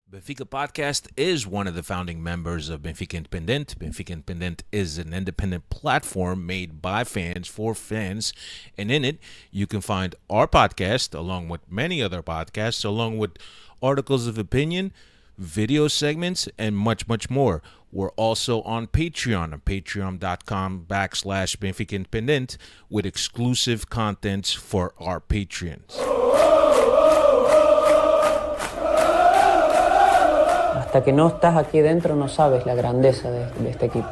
Benfica Podcast is one of the founding members of Benfica Independent. Benfica Independent is an independent platform made by fans for fans. And in it, you can find our podcast, along with many other podcasts, along with articles of opinion, video segments, and much, much more. We're also on Patreon, patreon.com/Benfica Independent, with exclusive contents for our Patreons. Hasta que no estás aquí dentro no sabes la grandeza de este equipo.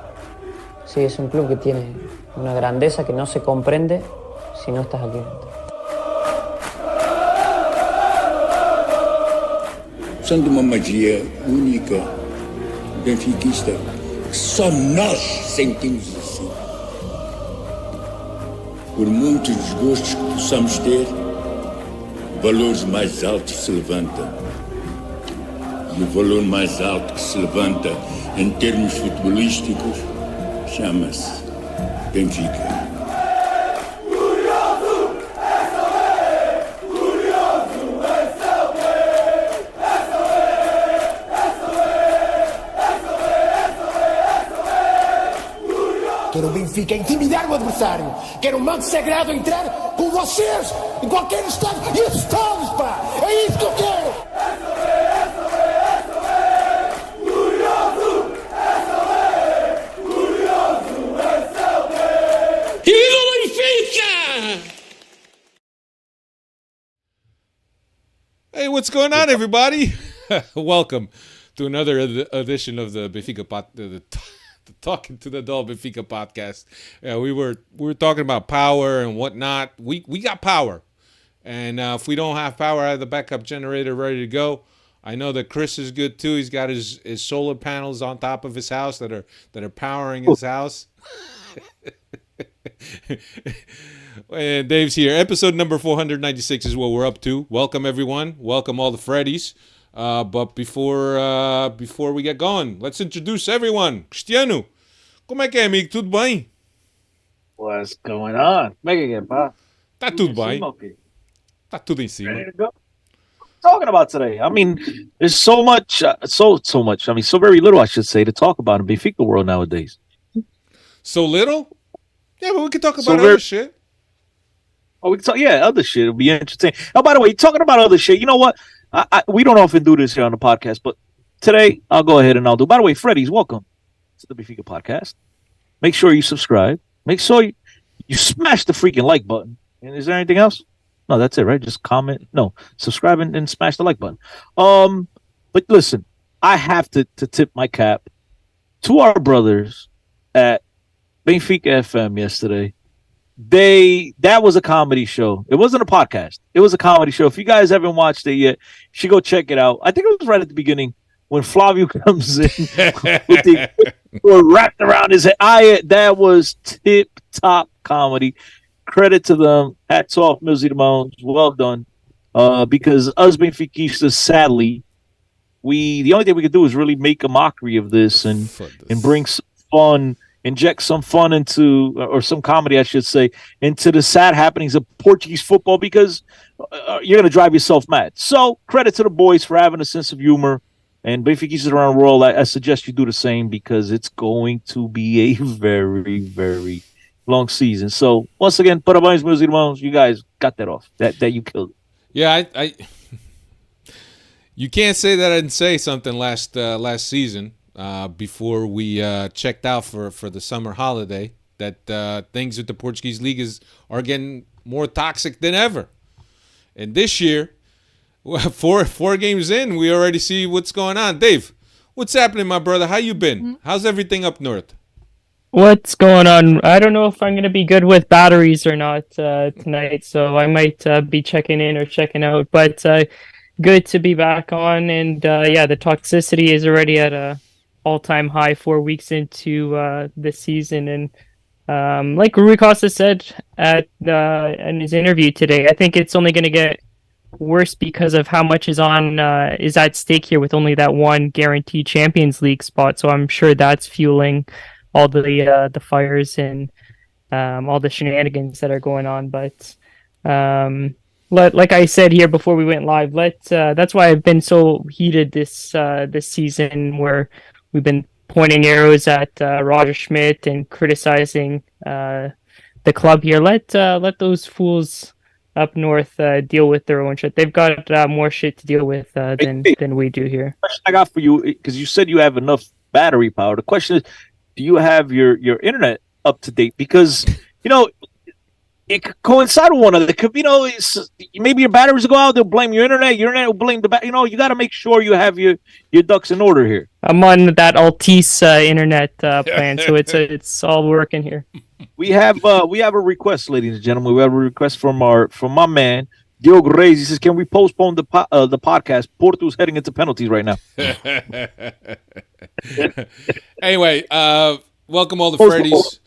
Sí, es un club que tiene una grandeza que no se comprende si no estás aquí dentro. São de uma magia única, benfiquista, que só nós sentimos assim. Por muitos desgostos que possamos ter, valores mais altos se levantam. E o valor mais alto que se levanta em termos futebolísticos chama-se Benfica. Quero o Benfica intimidar o adversário. Quero o manto sagrado entrar com vocês em qualquer estado. E esses estados, pá! É isso que eu quero! Hey, what's going on, everybody? Welcome to another edition of the Benfica the Talking to the Dull Benfica podcast. Yeah, we were talking about power and whatnot. We got power, and if we don't have power, I have the backup generator ready to go. I know that Chris is good too. He's got his solar panels on top of his house that are powering his house. And Dave's here. Episode number 496 is what we're up to. Welcome, everyone. Welcome all the Freddies. But before we get going, let's introduce everyone. Cristiano, como é que é, amigo? Tudo bem? What's going on? Como é que é, pá? Tá tudo bem. Tá tudo em cima. Ready to go? Talking about today. I mean, there's so much, so much. I mean, so very little, I should say, to talk about in Benfica world nowadays. So little? Yeah, but we can talk about other shit. Oh, we can talk. Yeah, other shit. It'll be interesting. Oh, by the way, talking about other shit. You know what? We don't often do this here on the podcast, but today I'll go ahead and I'll do. By the way, Freddy's, welcome to the Benfica podcast. Make sure you subscribe. Make sure you smash the freaking like button. And is there anything else? No, that's it, right? Just comment. No, subscribe and smash the like button. But listen, I have to tip my cap to our brothers at Benfica FM yesterday. That was a comedy show. It wasn't a podcast. It was a comedy show. If you guys haven't watched it yet, you should go check it out. I think it was right at the beginning when Flavio comes in with the wrapped around his head. That was tip top comedy. Credit to them. Hats off, meus irmãos. Well done. Because us Benfiquistas, sadly, the only thing we could do is really make a mockery of this and bring some fun. Inject some fun into, or some comedy, I should say, into the sad happenings of Portuguese football because you're going to drive yourself mad. So, credit to the boys for having a sense of humor. And Benfiquistas around the world, I suggest you do the same because it's going to be a very, very long season. So, once again, parabéns, meus irmãos. You guys got that off. That you killed it. Yeah, you can't say that I didn't say something last season. Before we checked out for the summer holiday, that things with the Portuguese league are getting more toxic than ever. And this year, four games in, we already see what's going on. Dave, what's happening, my brother? How you been? How's everything up north? What's going on? I don't know if I'm going to be good with batteries or not tonight, so I might be checking in or checking out. But good to be back on. And the toxicity is already at a all-time high 4 weeks into this season, and like Rui Costa said in his interview today, I think it's only going to get worse because of how much is at stake here with only that one guaranteed Champions League spot. So I'm sure that's fueling all the fires and all the shenanigans that are going on. But like I said here before we went live, that's why I've been so heated this season, where we've been pointing arrows at Roger Schmidt and criticizing the club here. Let those fools up north deal with their own shit. They've got more shit to deal with than we do here. Question I got for you, because you said you have enough battery power. The question is, do you have your internet up to date? Because it could coincide with one another. Maybe your batteries will go out. They'll blame your internet. Your internet will blame the battery. You got to make sure you have your ducks in order here. I'm on that Altice internet plan, so it's all working here. We have a request, ladies and gentlemen. We have a request from my man Diogo Reis. He says, "Can we postpone the podcast? Porto's heading into penalties right now." Anyway, welcome all the Freddies.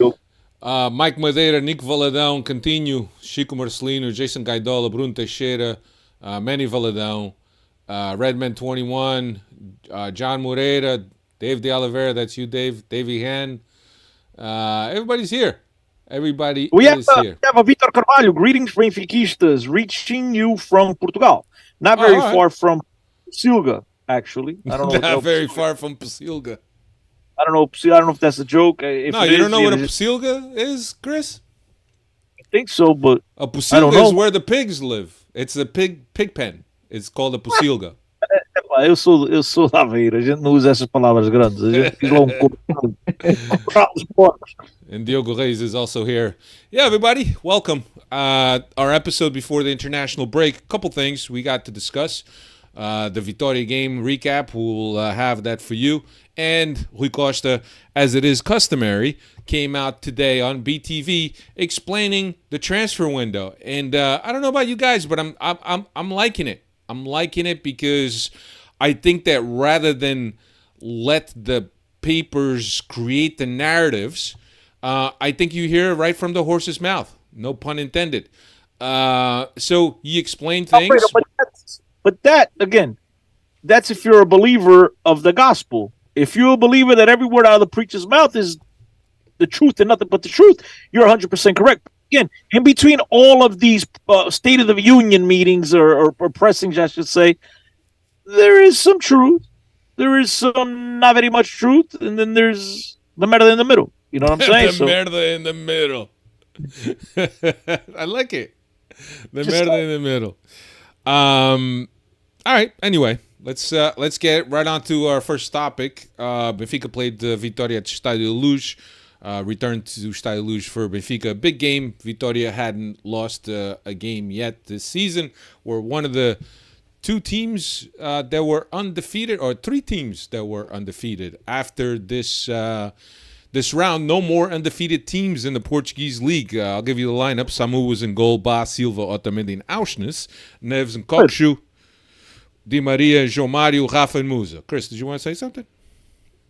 Mike Madeira, Nick Valadão, Continue, Chico Marcelino, Jason Gaidola, Bruno Teixeira, Manny Valadão, Redman 21, John Moreira, Dave de Oliveira, that's you, Dave, Davey Han. Everybody's here. Everybody is here. We have a Vitor Carvalho. Greetings, Benfiquistas, reaching you from Portugal. Not very far from Silga, actually. I don't know. Not very far from Pocilga. I don't know if that's a joke. You don't know what a Pocilga is, Chris? I think so, but a Pocilga is where the pigs live. It's a pig pen. It's called a Pocilga. Eu sou Aveiro. A gente não usa essas palavras grandes. A gente diz lá And Diogo Reis is also here. Yeah, everybody, welcome. Our episode before the international break. A couple things we got to discuss. The Vitoria game recap. We'll have that for you. And Rui Costa, as it is customary, came out today on BTV explaining the transfer window. And I don't know about you guys, but I'm liking it. I'm liking it because I think that rather than let the papers create the narratives, I think you hear it right from the horse's mouth. No pun intended. So he explained things. But that, again, that's if you're a believer of the gospel. If you're a believer that every word out of the preacher's mouth is the truth and nothing but the truth, you're 100% correct. Again, in between all of these State of the Union meetings or pressings, I should say, there is some truth. There is some not very much truth. And then there's the merda in the middle. You know what I'm saying? Merda in the middle. I like it. The merda in the middle. All right. Anyway, let's get right on to our first topic. Benfica played Vitoria at Estádio Luz. Returned to Estádio Luz for Benfica. Big game. Vitoria hadn't lost a game yet this season. We're one of the two teams that were undefeated, or three teams that were undefeated after this round. No more undefeated teams in the Portuguese league. I'll give you the lineup. Samu was in goal. Ba, Silva, Otamendi, and Auschnitz. Neves and Kokshu. Di Maria, João Mário, Rafa, and Musa. Chris, did you want to say something?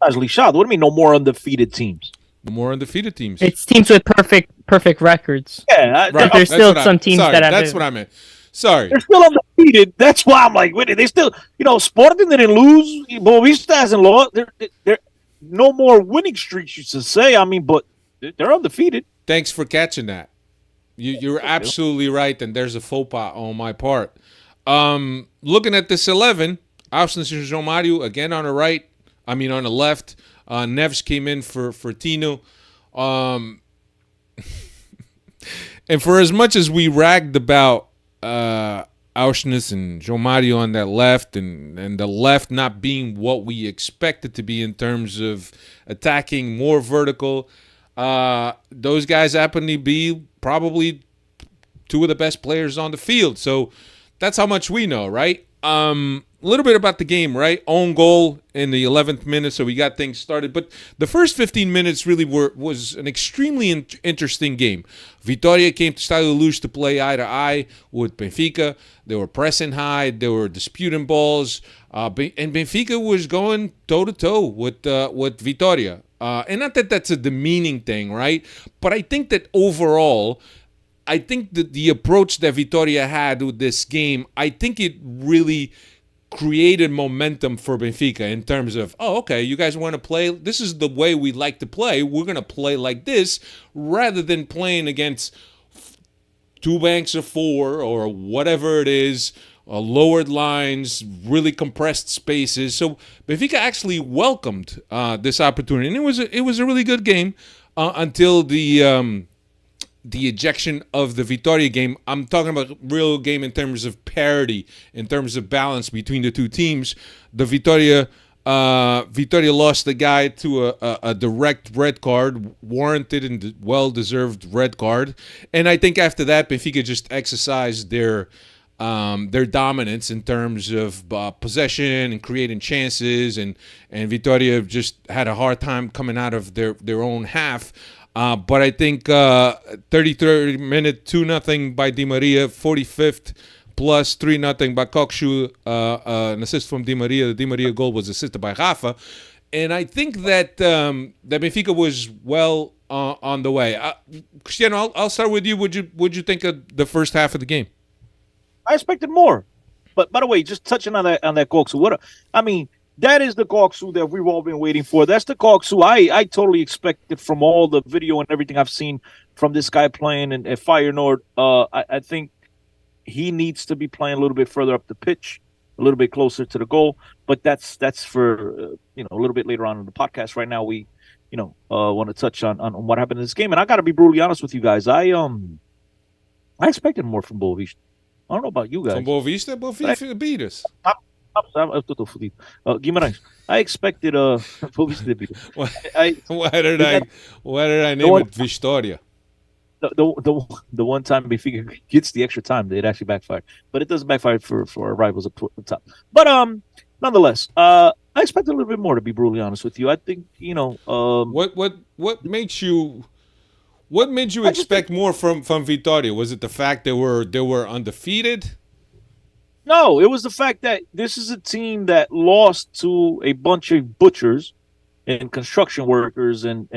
That's lixado. What do you mean no more undefeated teams? No more undefeated teams. It's teams with perfect records. Yeah. Right. There's still some teams that have... That's what I meant. Sorry. They're still undefeated. That's why I'm like, wait, they still, Sporting didn't lose. Boavista hasn't lost. They're no more winning streaks, you should say. I mean, but they're undefeated. Thanks for catching that. You're absolutely right, and there's a faux pas on my part. Looking at this 11, Auschwitz and João Mário again on the left. Neves came in for Tino. And for as much as we ragged about Auschwitz and João Mário on that left, and the left not being what we expected to be in terms of attacking, more vertical, those guys happen to be probably two of the best players on the field. So that's how much we know, right? A little bit about the game, right? Own goal in the 11th minute, so we got things started. But the first 15 minutes really was an extremely interesting game. Vitoria came to Estádio Luz to play eye to eye with Benfica. They were pressing high. They were disputing balls. And Benfica was going toe-to-toe with Vitoria. And not that that's a demeaning thing, right? But I think that overall, I think that the approach that Vitoria had with this game, I think it really created momentum for Benfica in terms of, okay, you guys want to play? This is the way we like to play. We're going to play like this rather than playing against two banks of four or whatever it is, lowered lines, really compressed spaces. So Benfica actually welcomed this opportunity, and it was a really good game until the ejection of the Vitoria game. I'm talking about real game in terms of parity, in terms of balance between the two teams. The Vitoria lost the guy to a direct red card, warranted and well-deserved red card. And I think after that, Benfica just exercised their dominance in terms of possession and creating chances, and Vitoria just had a hard time coming out of their own half. But I think 33rd minute, 2-0 by Di Maria, 45th plus 3-0 by Kokshu, an assist from Di Maria. The Di Maria goal was assisted by Rafa. And I think that that Benfica was well on the way. Cristiano, I'll start with you. What'd you think of the first half of the game? I expected more. But by the way, just touching on that Kokshu, that is the Kokshu that we've all been waiting for. That's the Kokshu I totally expected from all the video and everything I've seen from this guy playing at Feyenoord. I think he needs to be playing a little bit further up the pitch, a little bit closer to the goal. But that's for a little bit later on in the podcast. Right now, we want to touch on what happened in this game. And I got to be brutally honest with you guys. I expected more from Boavista. I don't know about you guys. From Boavista beat us. Guimarães. I expected Boavista beat us. Why did I name it Vitória? The one time Benfica gets the extra time, it actually backfired. But it doesn't backfire for our rivals up the top. But nonetheless, I expected a little bit more, to be brutally honest with you. I think what made you expect more from Vitoria? Was it the fact they were undefeated? No, it was the fact that this is a team that lost to a bunch of butchers and construction workers and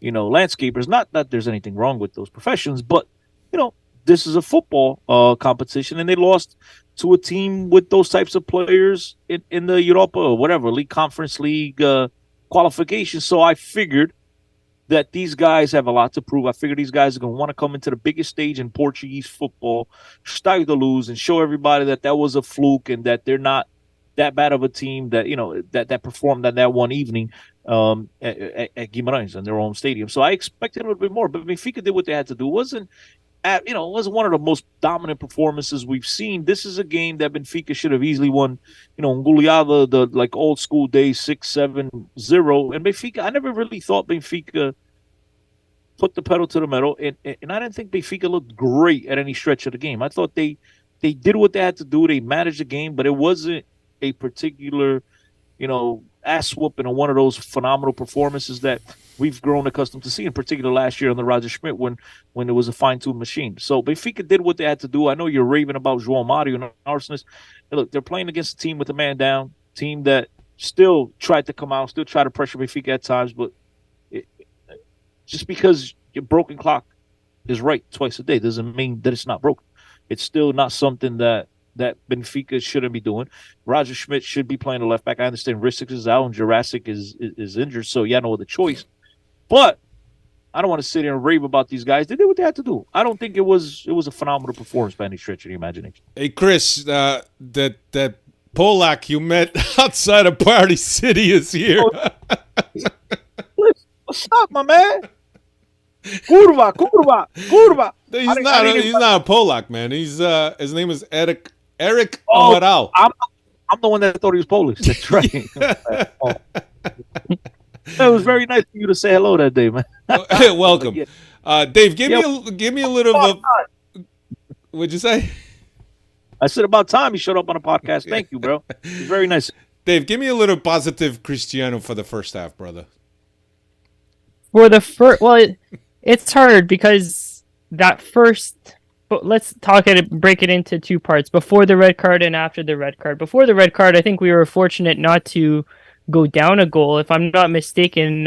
landscapers. Not that there's anything wrong with those professions, but this is a football competition, and they lost to a team with those types of players in the Europa or whatever Conference League qualification. So I figured that these guys have a lot to prove. I figure these guys are going to want to come into the biggest stage in Portuguese football, start to lose, and show everybody that was a fluke and that they're not that bad of a team that that performed on that one evening at Guimarães in their own stadium. So I expected a little bit more, but Benfica did what they had to do. It wasn't one of the most dominant performances we've seen. This is a game that Benfica should have easily won. Goleada, the like old school days, 6-7-0. And Benfica, I never really thought Benfica put the pedal to the metal, and I didn't think Benfica looked great at any stretch of the game. I thought they did what they had to do. They managed the game, but it wasn't a particular, ass whooping or one of those phenomenal performances that we've grown accustomed to seeing, particularly last year on the Roger Schmidt when it was a fine-tuned machine. So Benfica did what they had to do. I know you're raving about João Mario and Arsenal. Look, they're playing against a team with a man down, team that still tried to come out, still try to pressure Benfica at times, but just because your broken clock is right twice a day doesn't mean that it's not broken. It's still not something that Benfica shouldn't be doing. Roger Schmidt should be playing the left back. I understand Ristic is out and Jurassic is injured, so no other choice. But I don't want to sit here and rave about these guys. They did what they had to do. I don't think it was a phenomenal performance by any stretch of the imagination. Hey, Chris, that Polak you met outside of Party City is here. What's up, my man? Kurva. He's not a Polak, man. He's his name is Eric Amaral. I'm the one that thought he was Polish. That's right. It was very nice for you to say hello that day, man. Welcome. Dave, give me a little of what'd you say? I said about time he showed up on a podcast. Thank you, bro. It was very nice. Dave, give me a little positive Cristiano for the first half, brother. For the first, it's hard because that first. But let's break it into two parts: before the red card and after the red card. Before the red card, I think we were fortunate not to go down a goal. If I'm not mistaken,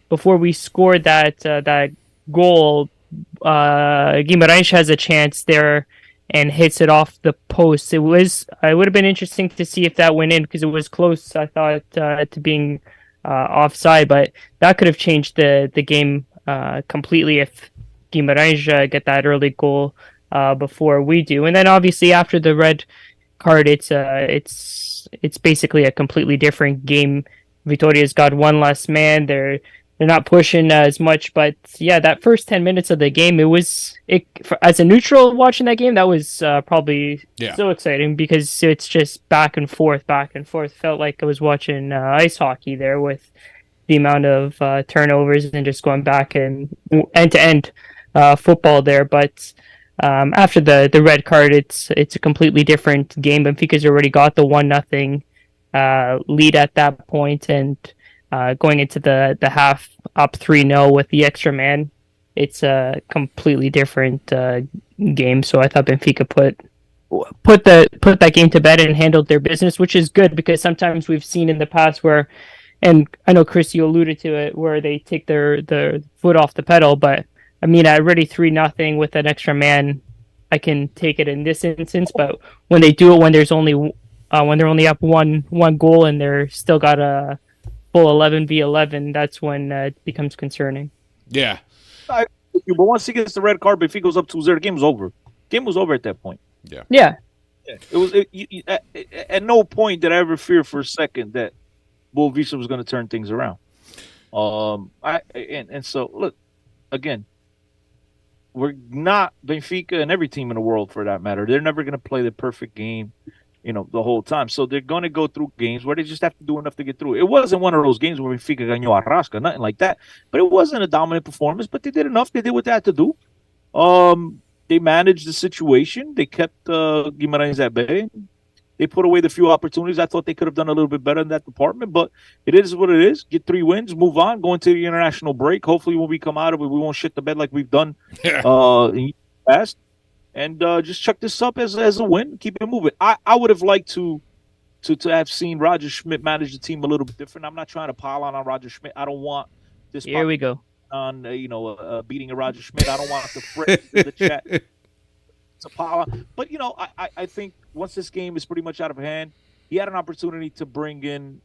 before we scored that goal, Guimarães has a chance there and hits it off the post. It would have been interesting to see if that went in because it was close, I thought, to being offside, but that could have changed the game completely Guimarães get that early goal before we do. And then obviously after the red card, it's basically a completely different game. Vitoria's got one less man. They're not pushing as much, but yeah, that first 10 minutes of the game, as a neutral watching that game, that was probably so exciting because it's just back and forth, back and forth. Felt like I was watching ice hockey there with the amount of turnovers and just going back and end to end football there. But after the red card, it's a completely different game. Benfica's already got the 1-0 lead at that point, and going into the half up 3-0 with the extra man, it's a completely different game. So I thought Benfica put that game to bed and handled their business, which is good because sometimes we've seen in the past where, and I know Chris, you alluded to it, where they take their foot off the pedal. But I mean, already 3-0 with an extra man, I can take it in this instance. But when they do it when there's only when they're only up one goal and they're still got a full 11v11, that's when it becomes concerning. Yeah. But once he gets the red card, if he goes up 2-0, the game was over. Game was over at that point. Yeah. It was at no point did I ever fear for a second that Boavista was going to turn things around. So look, again, we're not Benfica and every team in the world for that matter. They're never going to play the perfect game, the whole time. So they're going to go through games where they just have to do enough to get through. It wasn't one of those games where Benfica ganhou Arrasca, nothing like that. But it wasn't a dominant performance, but they did enough. They did what they had to do. They managed the situation. They kept Guimarães at bay. They put away the few opportunities. I thought they could have done a little bit better in that department, but it is what it is. Get 3 wins, move on, go into the international break. Hopefully when we come out of it, we won't shit the bed like we've done in the past. And just chuck this up as a win. Keep it moving. I would have liked to have seen Roger Schmidt manage the team a little bit different. I'm not trying to pile on Roger Schmidt. I don't want this. Here we go. On beating a Roger Schmidt. I don't want to fret in the chat. To power. But, I think once this game is pretty much out of hand, he had an opportunity to bring in,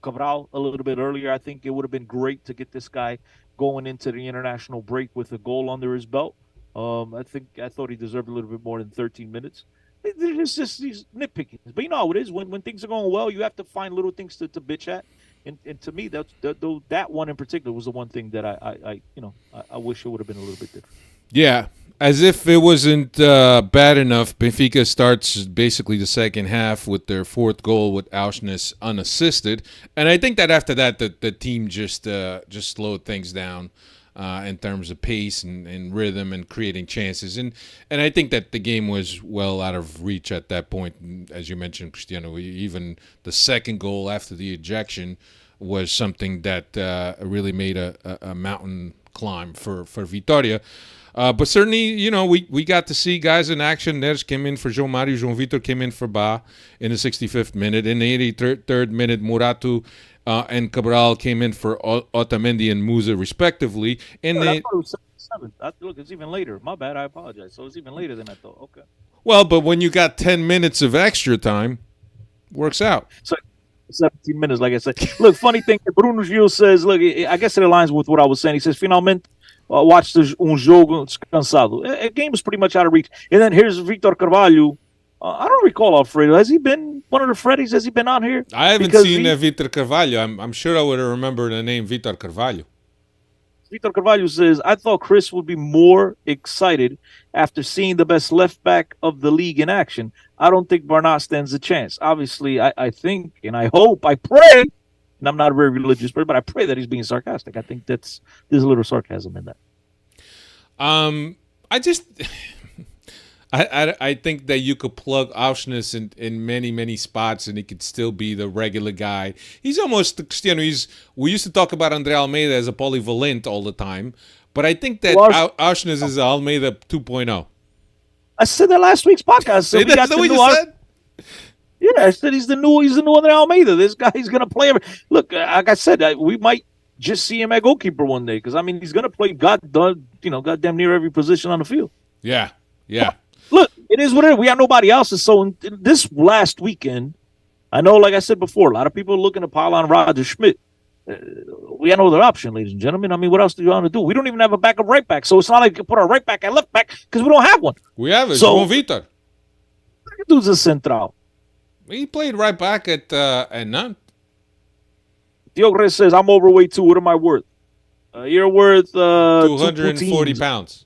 Cabral a little bit earlier. I think it would have been great to get this guy going into the international break with a goal under his belt. I thought he deserved a little bit more than 13 minutes. It's just these nitpicking. But you know how it is. When things are going well, you have to find little things to bitch at. And to me, that one in particular was the one thing that I wish it would have been a little bit different. Yeah. As if it wasn't bad enough, Benfica starts basically the second half with their 4th goal with Auschwitz unassisted, and I think that after that, the team just slowed things down in terms of pace and rhythm and creating chances, and I think that the game was well out of reach at that point. As you mentioned, Cristiano, even the second goal after the ejection was something that really made a mountain climb for Vitoria. But certainly, we got to see guys in action. Neres came in for João Mário. João Vitor came in for Ba in the 65th minute. In the 83rd minute, Muratu and Cabral came in for Otamendi and Musa, respectively. And I thought it was 77. Look, it's even later. My bad. I apologize. So it's even later than I thought. Okay. Well, but when you got 10 minutes of extra time, works out. So 17 minutes, like I said. Look, funny thing, Bruno Gil says, look, I guess it aligns with what I was saying. He says, finalmente, watched jogo descansado. A game was pretty much out of reach. And then here's Victor Carvalho. I don't recall Alfredo. Has he been one of the Freddies? Has he been on here? I haven't seen Victor Carvalho. I'm sure I would have remembered the name Victor Carvalho. Victor Carvalho says, I thought Chris would be more excited after seeing the best left back of the league in action. I don't think Barnat stands a chance. Obviously, I think, and I hope, I pray, and I'm not a very religious person, but I pray that he's being sarcastic. I think there's a little sarcasm in that. I think that you could plug Auschwitz in many, many spots and he could still be the regular guy. He's almost, we used to talk about André Almeida as a polyvalent all the time, but I think that Auschwitz is Almeida 2.0. I said that last week's podcast. So that's what you said? Yeah, I said he's the new André Almeida. This guy, he's going to play. Look, like I said, we might just see him at goalkeeper one day because, he's going to play goddamn near every position on the field. Yeah. Look, it is what it is. We got nobody else. So in this last weekend, I know, like I said before, a lot of people are looking to pile on Roger Schmidt. we had no other option, ladies and gentlemen. I mean, what else do you want to do? We don't even have a backup right back, so it's not like you can put our right back at left back because we don't have one. We have it. So- João Vitor. Dude's a central. He played right back at Nantes. Diogre says, I'm overweight too. What am I worth? You're worth 240 pounds.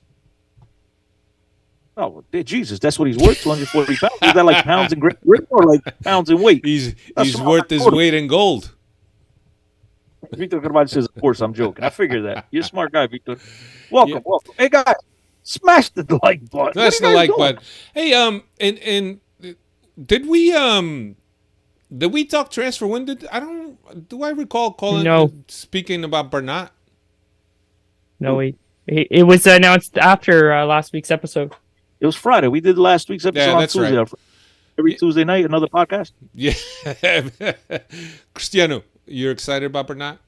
Oh, Jesus, that's what he's worth, 240 pounds? Is that like pounds in grip or like pounds in weight? He's That's worth his weight in gold. Victor Carvalho says, of course, I'm joking. I figured that. You're a smart guy, Victor. Welcome. Hey, guys, smash the like button. That's the like button. Hey, and did we talk transfer? When do I recall calling? No. Speaking about Bernat. No, it was announced after last week's episode. It was Friday. We did last week's episode Yeah, on that's Tuesday. right. Every Tuesday night, another podcast. Yeah, Cristiano, you're excited about Bernat?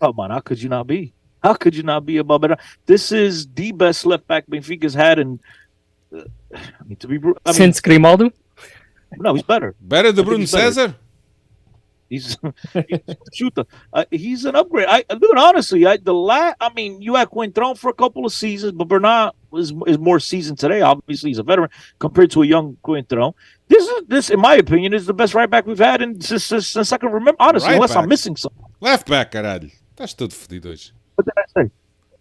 Oh, man, how could you not be? How could you not be about Bernat? This is the best left back Benfica's had, and Since Grimaldo? No, he's better. Better than I think Bruno he's better. Cesar? He's a shooter. He's an upgrade. Dude, honestly, you had Cointron for a couple of seasons, but Bernat is more seasoned today. Obviously, he's a veteran compared to a young Cointron. This, in my opinion, is the best right back we've had since I can remember. Honestly, Right unless back. I'm missing something. Left back, caralho. That's tudo fodido hoje. What did I say?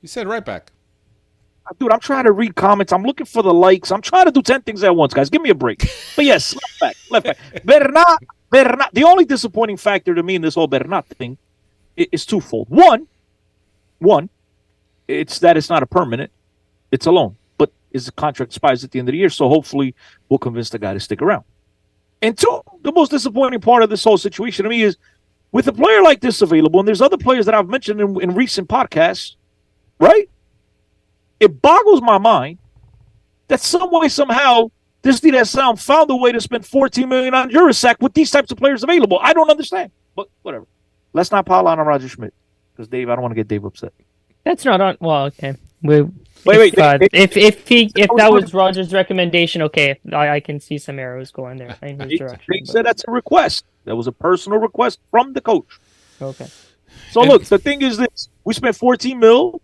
You said right back. Dude, I'm trying to read comments. I'm looking for the likes. I'm trying to do 10 things at once, guys. Give me a break. But yes, left back. Bernat. The only disappointing factor to me in this whole Bernat thing is twofold. One, it's that it's not a permanent. It's a loan. But his contract expires at the end of the year, so hopefully we'll convince the guy to stick around. And two, the most disappointing part of this whole situation to me is with a player like this available, and there's other players that I've mentioned in recent podcasts, right? It boggles my mind that some way, somehow, this Sound found a way to spend $14 million on Jurasek with these types of players available. I don't understand, but whatever. Let's not pile on Roger Schmidt because Dave, I don't want to get Dave upset. That's not on. Well, okay. Wait. If that was Roger's recommendation, okay, I can see some arrows going there in his direction. He said that's a request. That was a personal request from the coach. Okay. So look, the thing is this: we spent $14 million,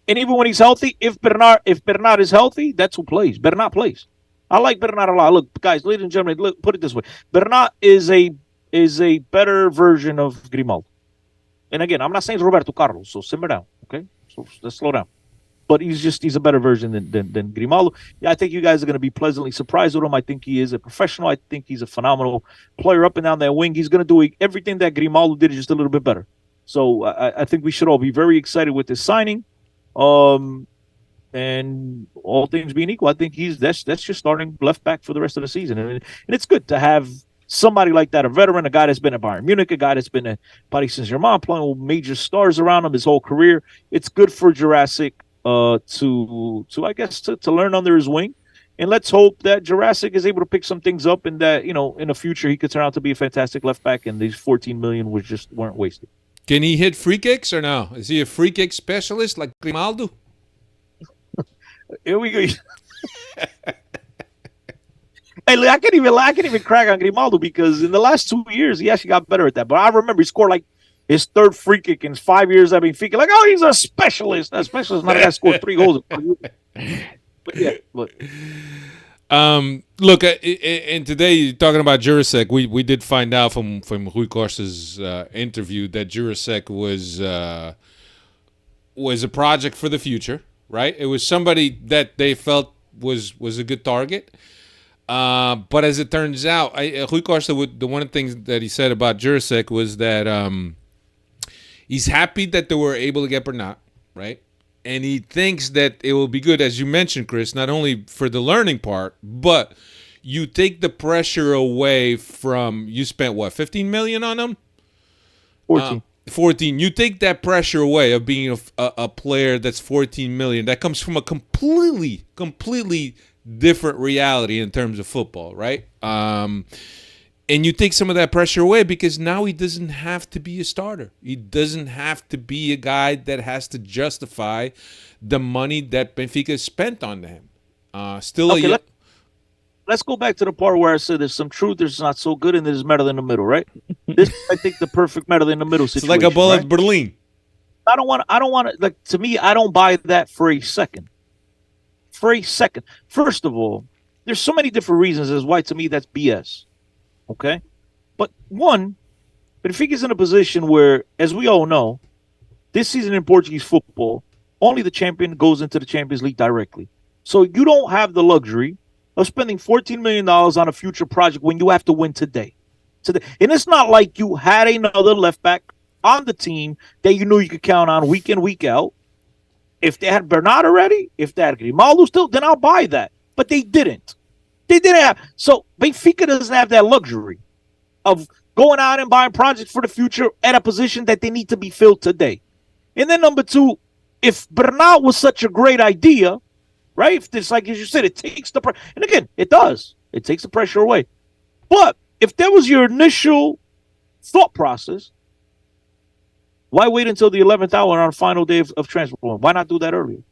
and even when he's healthy, if Bernat is healthy, that's who plays. Bernat plays. I like Bernat a lot. Look, guys, ladies and gentlemen, look, put it this way: Bernat is a better version of Grimaldo. And again, I'm not saying it's Roberto Carlos, so simmer down, okay? So let's slow down. But he's a better version than Grimaldo. Yeah, I think you guys are going to be pleasantly surprised with him. I think he is a professional. I think he's a phenomenal player up and down that wing. He's going to do everything that Grimaldo did, just a little bit better. So I think we should all be very excited with this signing. And all things being equal, I think that's just starting left back for the rest of the season. And it's good to have somebody like that, a veteran, a guy that's been at Bayern Munich, a guy that's been at Paris Saint-Germain, playing with major stars around him his whole career. It's good for Jurassic to learn under his wing. And let's hope that Jurassic is able to pick some things up and that, in the future he could turn out to be a fantastic left back and these $14 million weren't wasted. Can he hit free kicks or no? Is he a free kick specialist like Grimaldo? Here we go. Hey, look, I can't even crack on Grimaldo because in the last 2 years he actually got better at that. But I remember he scored like his third free kick in 5 years at Benfica. Like, oh, he's a specialist. A specialist, not a guy who scored 3 goals. But yeah, look. Look, and today talking about Jurasek, we did find out from Rui Costa's interview that Jurasek was a project for the future, right? It was somebody that they felt was a good target. But as it turns out, Rui Costa, the one of the things that he said about Jurasek was that he's happy that they were able to get Bernat, right? And he thinks that it will be good, as you mentioned, Chris, not only for the learning part, but you take the pressure away from, you spent, what, $15 million on him? 14. 14. You take that pressure away of being a player that's $14 million. That comes from a completely different reality in terms of football, right? And you take some of that pressure away because now he doesn't have to be a starter. He doesn't have to be a guy that has to justify the money that Benfica spent on him. Let's go back to the part where I said there's some truth, there's not so good, and there's metal in the middle, right? This, I think, the perfect metal in the middle situation. It's like a bullet right? Berlin. I don't want to, like, to me, I don't buy that for a second. For a second. First of all, there's so many different reasons as why, to me, that's BS. Okay? But one, Benfica's in a position where, as we all know, this season in Portuguese football, only the champion goes into the Champions League directly. So you don't have the luxury of spending $14 million on a future project when you have to win today. And it's not like you had another left back on the team that you knew you could count on week in, week out. If they had Bernard already, if they had Grimaldo still, then I'll buy that. But they didn't. They didn't have. So Benfica doesn't have that luxury of going out and buying projects for the future at a position that they need to be filled today. And then number two, if Bernard was such a great idea, right? If it's like, as you said, it takes the pressure. And again, it does. It takes the pressure away. But if that was your initial thought process, why wait until the 11th hour on the final day of transfer? Why not do that earlier?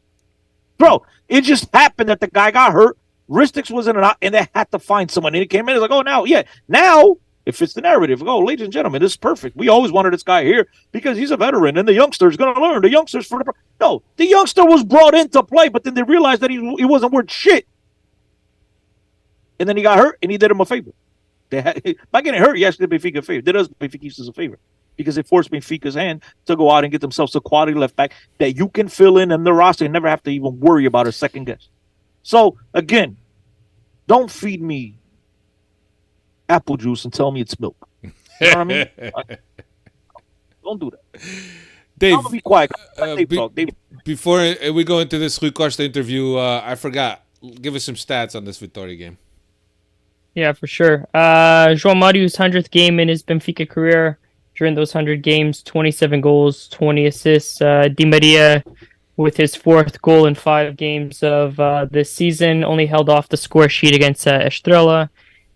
Bro, it just happened that the guy got hurt. Ristix wasn't and they had to find someone. And it came in, it's like, oh, now it fits the narrative. Oh, ladies and gentlemen, this is perfect. We always wanted this guy here because he's a veteran and the youngster is going to learn. The youngster's for the... No, the youngster was brought in to play, but then they realized that he wasn't worth shit. And then he got hurt and he did him a favor. By getting hurt, he actually did Benfica a favor. Did us Benfica a favor because it forced Benfica's hand to go out and get themselves a quality left back that you can fill in the roster and never have to even worry about a second guess. So, again, don't feed me apple juice and tell me it's milk. You know what I mean? Don't do that. Dave, I'm gonna be quiet. Dave. Before we go into this Rui Costa interview, I forgot. Give us some stats on this Vitoria game. Yeah, for sure. João Mario's 100th game in his Benfica career. During those 100 games, 27 goals, 20 assists. Di Maria, with his 4th goal in 5 games of this season, only held off the score sheet against Estrela.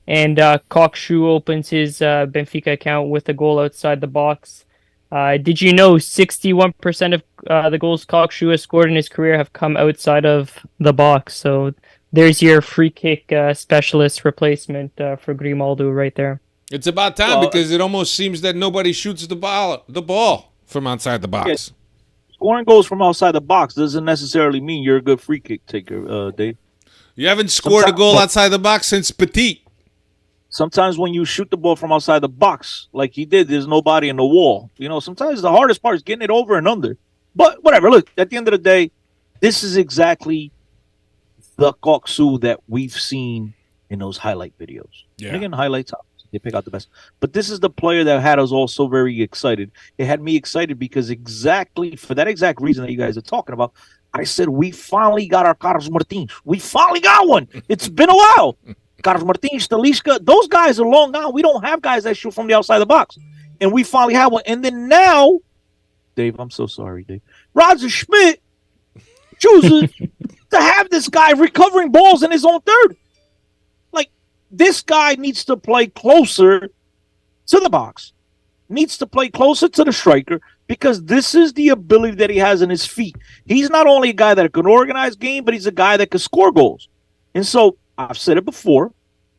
And Kokshu opens his Benfica account with a goal outside the box. Did you know 61% of the goals Kokshu has scored in his career have come outside of the box? So there's your free kick specialist replacement for Grimaldo right there. It's about time because it almost seems that nobody shoots the ball from outside the box. Yeah. Scoring goals from outside the box doesn't necessarily mean you're a good free kick taker, Dave. You haven't scored a goal outside the box since Petit. Sometimes when you shoot the ball from outside the box, like he did, there's nobody in the wall. You know, sometimes the hardest part is getting it over and under. But whatever, look, at the end of the day, this is exactly the Koksu that we've seen in those highlight videos. Yeah. And again, highlights, they pick out the best. But this is the player that had us all so very excited. It had me excited because exactly for that exact reason that you guys are talking about, I said, we finally got our Carlos Martins. We finally got one. It's been a while. Carlos Martins, Talisca, those guys are long gone. We don't have guys that shoot from the outside of the box. And we finally have one. And then now, Dave, I'm so sorry, Dave. Roger Schmidt chooses to have this guy recovering balls in his own third. Like, this guy needs to play closer to the box, needs to play closer to the striker, because this is the ability that he has in his feet. He's not only a guy that can organize game, but he's a guy that can score goals. And so, I've said it before,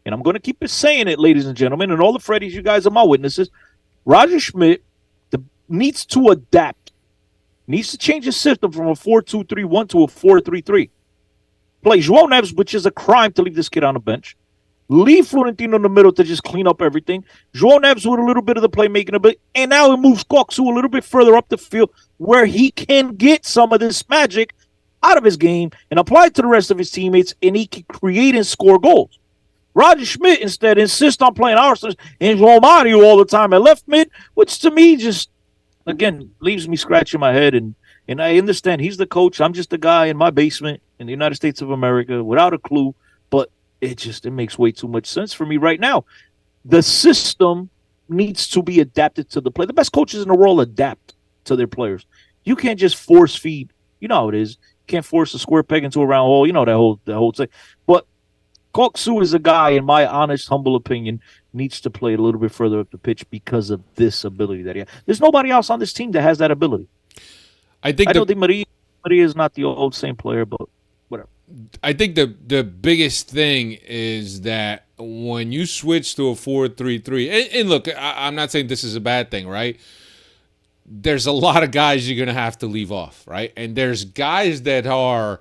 and I'm going to keep saying it, ladies and gentlemen, and all the Freddies, you guys are my witnesses. Roger Schmidt needs to adapt, needs to change his system from a 4-2-3-1 to a 4-3-3. Play João Neves, which is a crime to leave this kid on the bench. Leave Florentino in the middle to just clean up everything. João Neves with a little bit of the playmaking ability, and now it moves Koksu a little bit further up the field where he can get some of this magic out of his game and apply it to the rest of his teammates, and he can create and score goals. Roger Schmidt instead insists on playing Arsenal and João Mario all the time at left mid, which to me just, again, leaves me scratching my head. And I understand he's the coach. I'm just a guy in my basement in the United States of America without a clue, but it makes way too much sense for me right now. The system needs to be adapted to the play. The best coaches in the world adapt to their players. You can't just force feed. You know how it is. Can't force a square peg into a round hole. You know that whole thing. But Koksu is a guy, in my honest, humble opinion, needs to play a little bit further up the pitch because of this ability that he has. There's nobody else on this team that has that ability. I know Di Maria is not the old same player, but whatever. I think the biggest thing is that when you switch to a 4-3-3, and look, I'm not saying this is a bad thing, right? there's a lot of guys you're going to have to leave off, right? And there's guys that are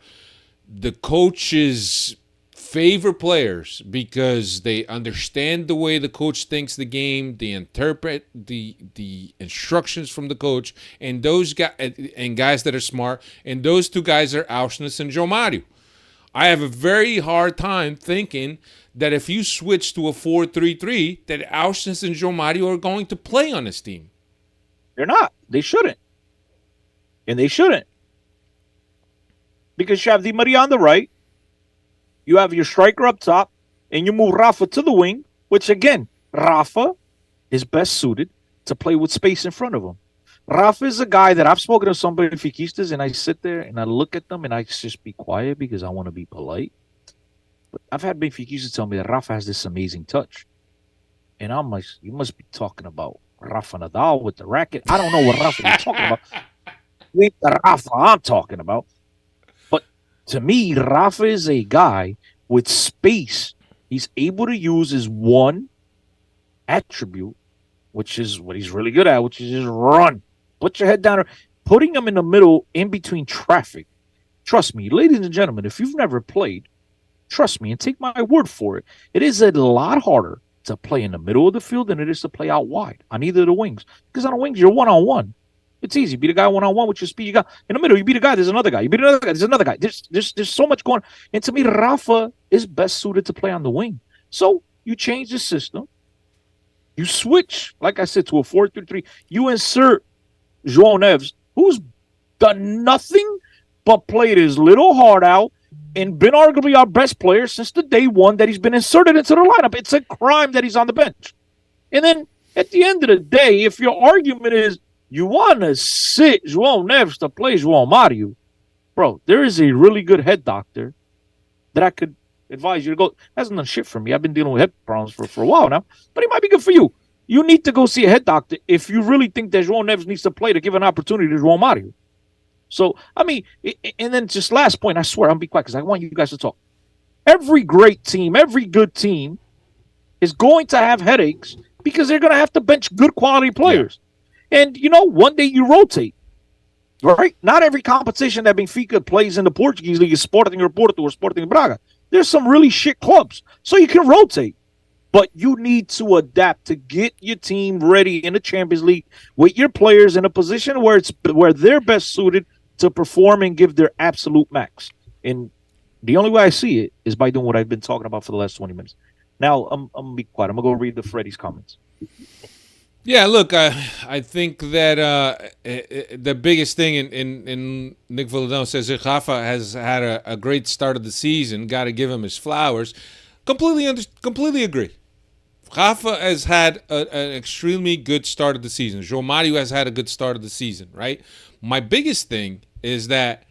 the coach's favorite players because they understand the way the coach thinks the game, they interpret the instructions from the coach, and those guys and guys that are smart, and those two guys are Auschwitz and João Mário. I have a very hard time thinking that if you switch to a 4-3-3, that Auschwitz and João Mário are going to play on this team. They're not. They shouldn't. And they shouldn't. Because you have Di Maria on the right, you have your striker up top, and you move Rafa to the wing, which, again, Rafa is best suited to play with space in front of him. Rafa is a guy that I've spoken to some Benfiquistas, and I sit there and I look at them and I just be quiet because I want to be polite. But I've had Benfiquistas tell me that Rafa has this amazing touch. And I'm like, you must be talking about Rafa Nadal with the racket. I don't know what Rafa you're talking about. You ain't the Rafa I'm talking about. But to me, Rafa is a guy with space. He's able to use his one attribute, which is what he's really good at, which is just run. Put your head down. Putting him in the middle in between traffic. Trust me, ladies and gentlemen, if you've never played, trust me and take my word for it. It is a lot harder to play in the middle of the field than it is to play out wide on either of the wings. Because on the wings, you're one-on-one. It's easy. Beat a guy one-on-one with your speed. You got in the middle, you beat a guy, there's another guy. You beat another guy, there's another guy. There's so much going on. And to me, Rafa is best suited to play on the wing. So you change the system. You switch, like I said, to a 4-3-3. You insert João Neves, who's done nothing but played his little heart out and been arguably our best player since the day one that he's been inserted into the lineup. It's a crime that he's on the bench. And then at the end of the day, if your argument is you want to sit João Neves to play João Mário, bro, there is a really good head doctor that I could advise you to go. Hasn't done shit for me. I've been dealing with head problems for a while now, but he might be good for you. You need to go see a head doctor if you really think that João Neves needs to play to give an opportunity to João Mário. So, I mean, and then just last point, I swear, I'm going to be quiet because I want you guys to talk. Every great team, every good team is going to have headaches because they're going to have to bench good quality players. Yeah. And, you know, one day you rotate, right? Not every competition that Benfica plays in the Portuguese league is Sporting or Porto or Sporting Braga. There's some really shit clubs, so you can rotate. But you need to adapt to get your team ready in the Champions League with your players in a position where they're best suited to perform and give their absolute max. And the only way I see it is by doing what I've been talking about for the last 20 minutes. Now, I'm going to be quiet. I'm going to go read the Freddie's comments. Yeah, look, I think that the biggest thing in Nick Villadão says that Rafa has had a great start of the season. Got to give him his flowers. Completely agree. Rafa has had an extremely good start of the season. João Mário has had a good start of the season, right? My biggest thing is that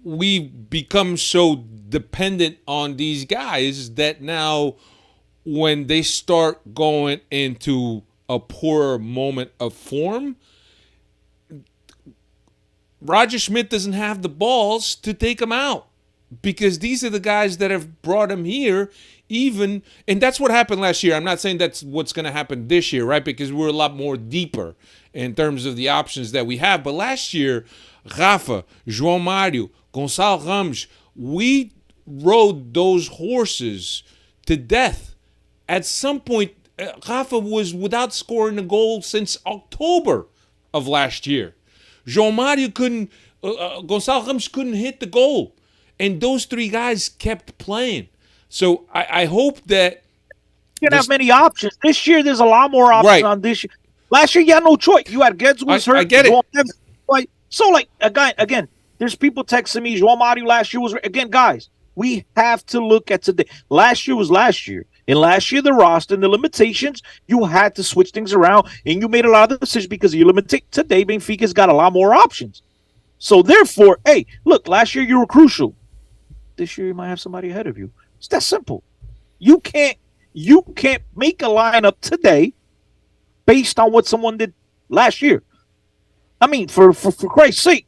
we've become so dependent on these guys that now when they start going into a poorer moment of form, Roger Schmidt doesn't have the balls to take them out because these are the guys that have brought him here. And that's what happened last year. I'm not saying that's what's going to happen this year, right? Because we're a lot more deeper in terms of the options that we have. But last year, Rafa, João Mário, Gonçalo Ramos, we rode those horses to death. At some point, Rafa was without scoring a goal since October of last year. João Mário Gonçalo Ramos couldn't hit the goal. And those three guys kept playing. So I hope that you didn't have many options. This year, there's a lot more options on this year. Last year, you had no choice. You had Guedes was hurt. I get it. So, again, there's people texting me, João Mário last year was... Again, guys, we have to look at today. Last year was last year. And last year, the roster and the limitations, you had to switch things around. And you made a lot of decisions because of your limitations. Today, Benfica's got a lot more options. So, therefore, hey, look, last year you were crucial. This year, you might have somebody ahead of you. It's that simple. You can't make a lineup today based on what someone did last year. I mean, for Christ's sake,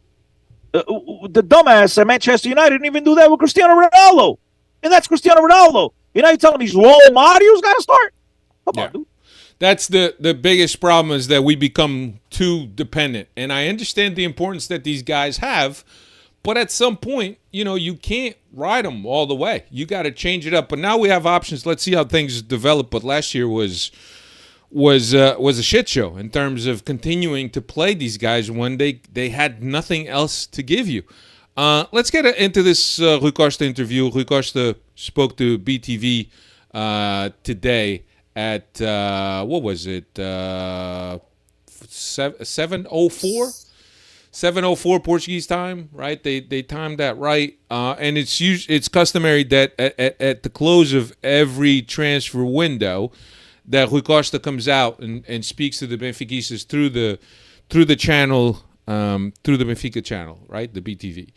the dumbass at Manchester United didn't even do that with Cristiano Ronaldo. And that's Cristiano Ronaldo. You know, you're telling me João Mário's got to start? Come on, dude. That's the biggest problem, is that we become too dependent. And I understand the importance that these guys have, but at some point, you can't ride them all the way. You got to change it up. But now we have options. Let's see how things develop. But last year was a shit show in terms of continuing to play these guys when they had nothing else to give you. Let's get into this Rui Costa interview. Rui Costa spoke to BTV today at, what was it, 7:04 Portuguese time, right? They timed that right. And it's customary that at the close of every transfer window that Rui Costa comes out and speaks to the Benfiquistas through the channel, through the Benfica channel, right? The BTV.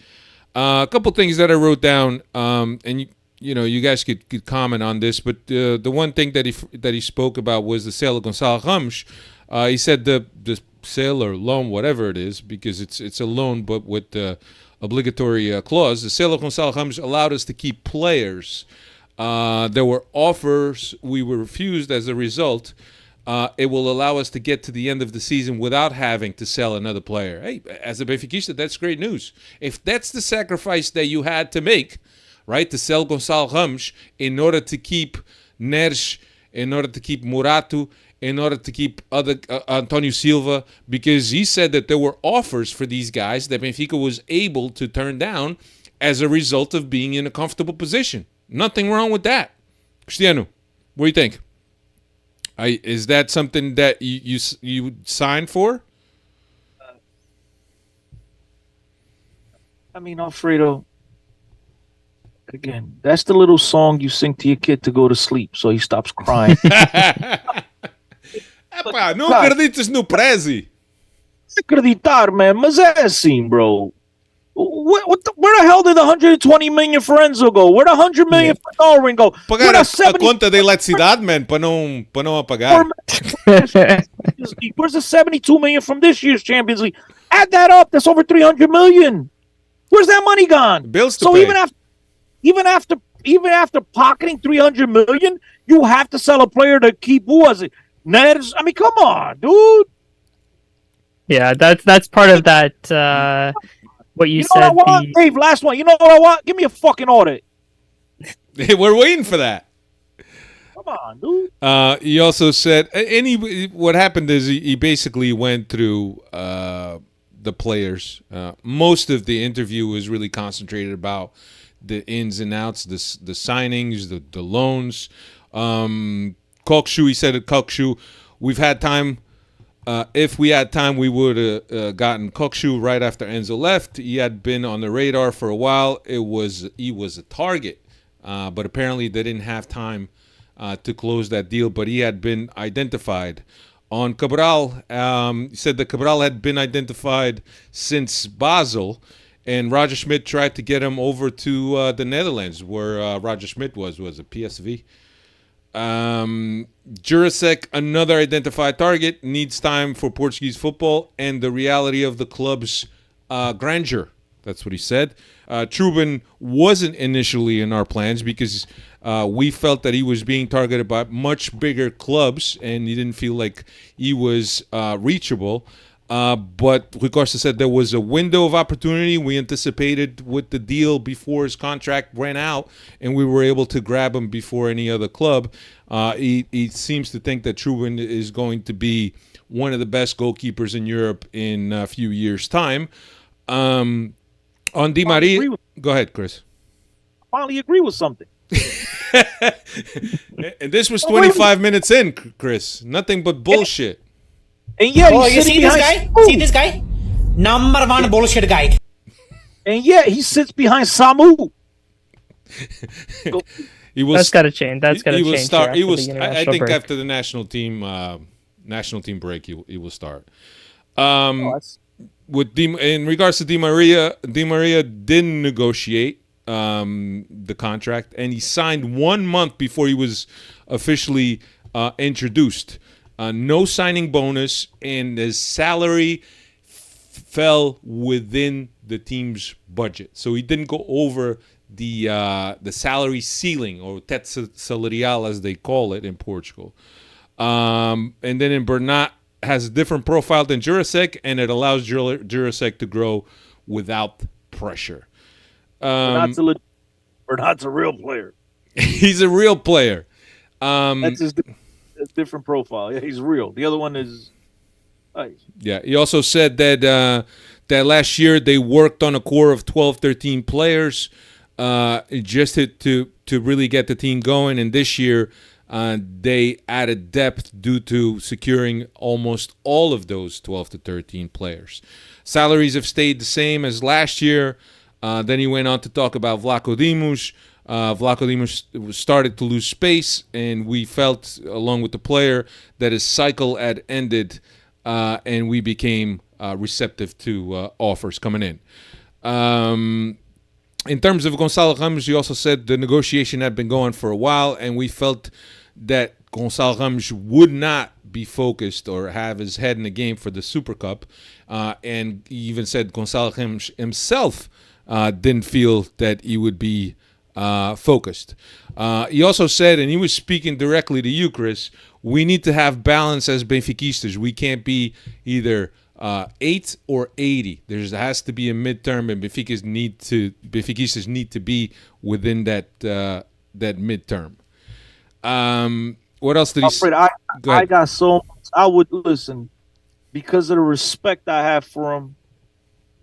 A couple things that I wrote down, and you guys could comment on this, but the one thing that he spoke about was the sale of Gonçalo Ramos. He said the sale or loan, whatever it is, because it's a loan but with the obligatory clause. The sale of Gonçalo Ramos allowed us to keep players. There were offers we were refused. As a result, it will allow us to get to the end of the season without having to sell another player. Hey, as a Benfiquista, that's great news. If that's the sacrifice that you had to make, right, to sell Gonçalo Ramos in order to keep Neres, in order to keep Morato, in order to keep other Antonio Silva, because he said that there were offers for these guys that Benfica was able to turn down as a result of being in a comfortable position. Nothing wrong with that. Cristiano, what do you think? Is that something that you signed for? I mean, Alfredo, again, that's the little song you sing to your kid to go to sleep so he stops crying. Epá, não acreditas no Prezi? Acreditar, man, mas é assim, bro. Where the hell did the 120 million for Enzo go? Where the 100 million for Darwin go? Pagar a conta de eletricidade, man, para não apagar. Where's the 72 million from this year's Champions League? Add that up. That's over 300 million. Where's that money gone? Bills to pay. Even after pocketing 300 million, you have to sell a player to keep, who was it? Neres? I mean, come on, dude. Yeah, that's part of that. What you said. Know what I want? Dave, last one. You know what I want? Give me a fucking audit. We're waiting for that. Come on, dude. He also said, what happened is he basically went through the players. Most of the interview was really concentrated about the ins and outs, the signings, the loans. Kokshu, he said at Kokshu, we've had time. If we had time, we would have gotten Kokshu right after Enzo left. He had been on the radar for a while. He was a target, but apparently they didn't have time to close that deal. But he had been identified. On Cabral, he said that Cabral had been identified since Basel, and Roger Schmidt tried to get him over to the Netherlands, where Roger Schmidt was a PSV. Jurasek, another identified target, needs time for Portuguese football and the reality of the club's grandeur. That's what he said. Trubin wasn't initially in our plans because we felt that he was being targeted by much bigger clubs and he didn't feel like he was reachable. But Rui Costa said there was a window of opportunity. We anticipated with the deal before his contract ran out, and we were able to grab him before any other club. He seems to think that Trubin is going to be one of the best goalkeepers in Europe in a few years' time. On Di Maria, go ahead, Chris. I finally agree with something. And this was 25 minutes in, Chris. Nothing but bullshit. And yet, you see this guy? See this guy? Number one bullshit guy. And yet, he sits behind Samu. That's got to change. That's got to change. I think after the national team break, he will start. In regards to Di Maria didn't negotiate the contract, and he signed 1 month before he was officially introduced. No signing bonus, and his salary fell within the team's budget. So he didn't go over the salary ceiling, or teto salarial as they call it in Portugal. And then in Bernat has a different profile than Jurasek, and it allows Jurasek to grow without pressure. Bernat's a real player. He's a real player. That's his different profile. Yeah, he's real. The other one is. Yeah, he also said that that last year they worked on a core of 12, 13 players just to really get the team going, and this year they added depth due to securing almost all of those 12 to 13 players. Salaries have stayed the same as last year. Then he went on to talk about Vlaco Dimos. Vlaco Dimos started to lose space, and we felt, along with the player, that his cycle had ended, and we became receptive to offers coming in. In terms of Gonçalo Ramos, he also said the negotiation had been going for a while, and we felt that Gonçalo Ramos would not be focused or have his head in the game for the Super Cup. And he even said Gonçalo Ramos himself didn't feel that he would be focused. He also said, and he was speaking directly to you, Chris, we need to have balance as Benfiquistas. We can't be either 8 or 80. There has to be a midterm, and Benfiquistas need to be within that midterm. What else did he say? I got so much. I would listen because of the respect I have for him.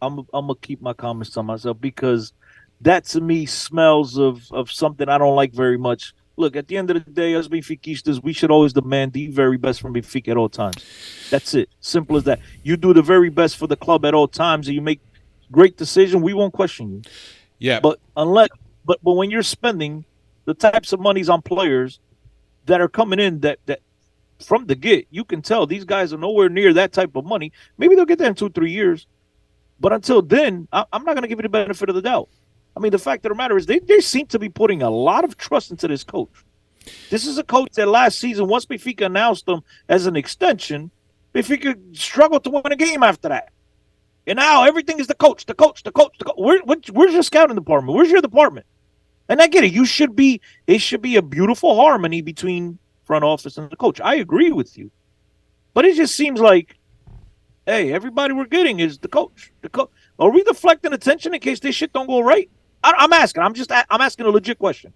I'm gonna keep my comments to myself because that to me smells of something I don't like very much. Look, at the end of the day, as Benfiquistas, we should always demand the very best from Benfica at all times. That's it. Simple as that. You do the very best for the club at all times, and you make great decisions. We won't question you. Yeah. But when you're spending the types of monies on players that are coming in that from the get, you can tell these guys are nowhere near that type of money. Maybe they'll get there in 2-3 years. But until then, I'm not going to give you the benefit of the doubt. I mean, the fact of the matter is they seem to be putting a lot of trust into this coach. This is a coach that last season, once Benfica announced him as an extension, Benfica struggled to win a game after that. And now everything is the coach. Where's your scouting department? Where's your department? And I get it. It should be a beautiful harmony between front office and the coach. I agree with you. But it just seems like, hey, everybody we're getting is the coach. Are we deflecting attention in case this shit don't go right? I'm asking. I'm asking a legit question.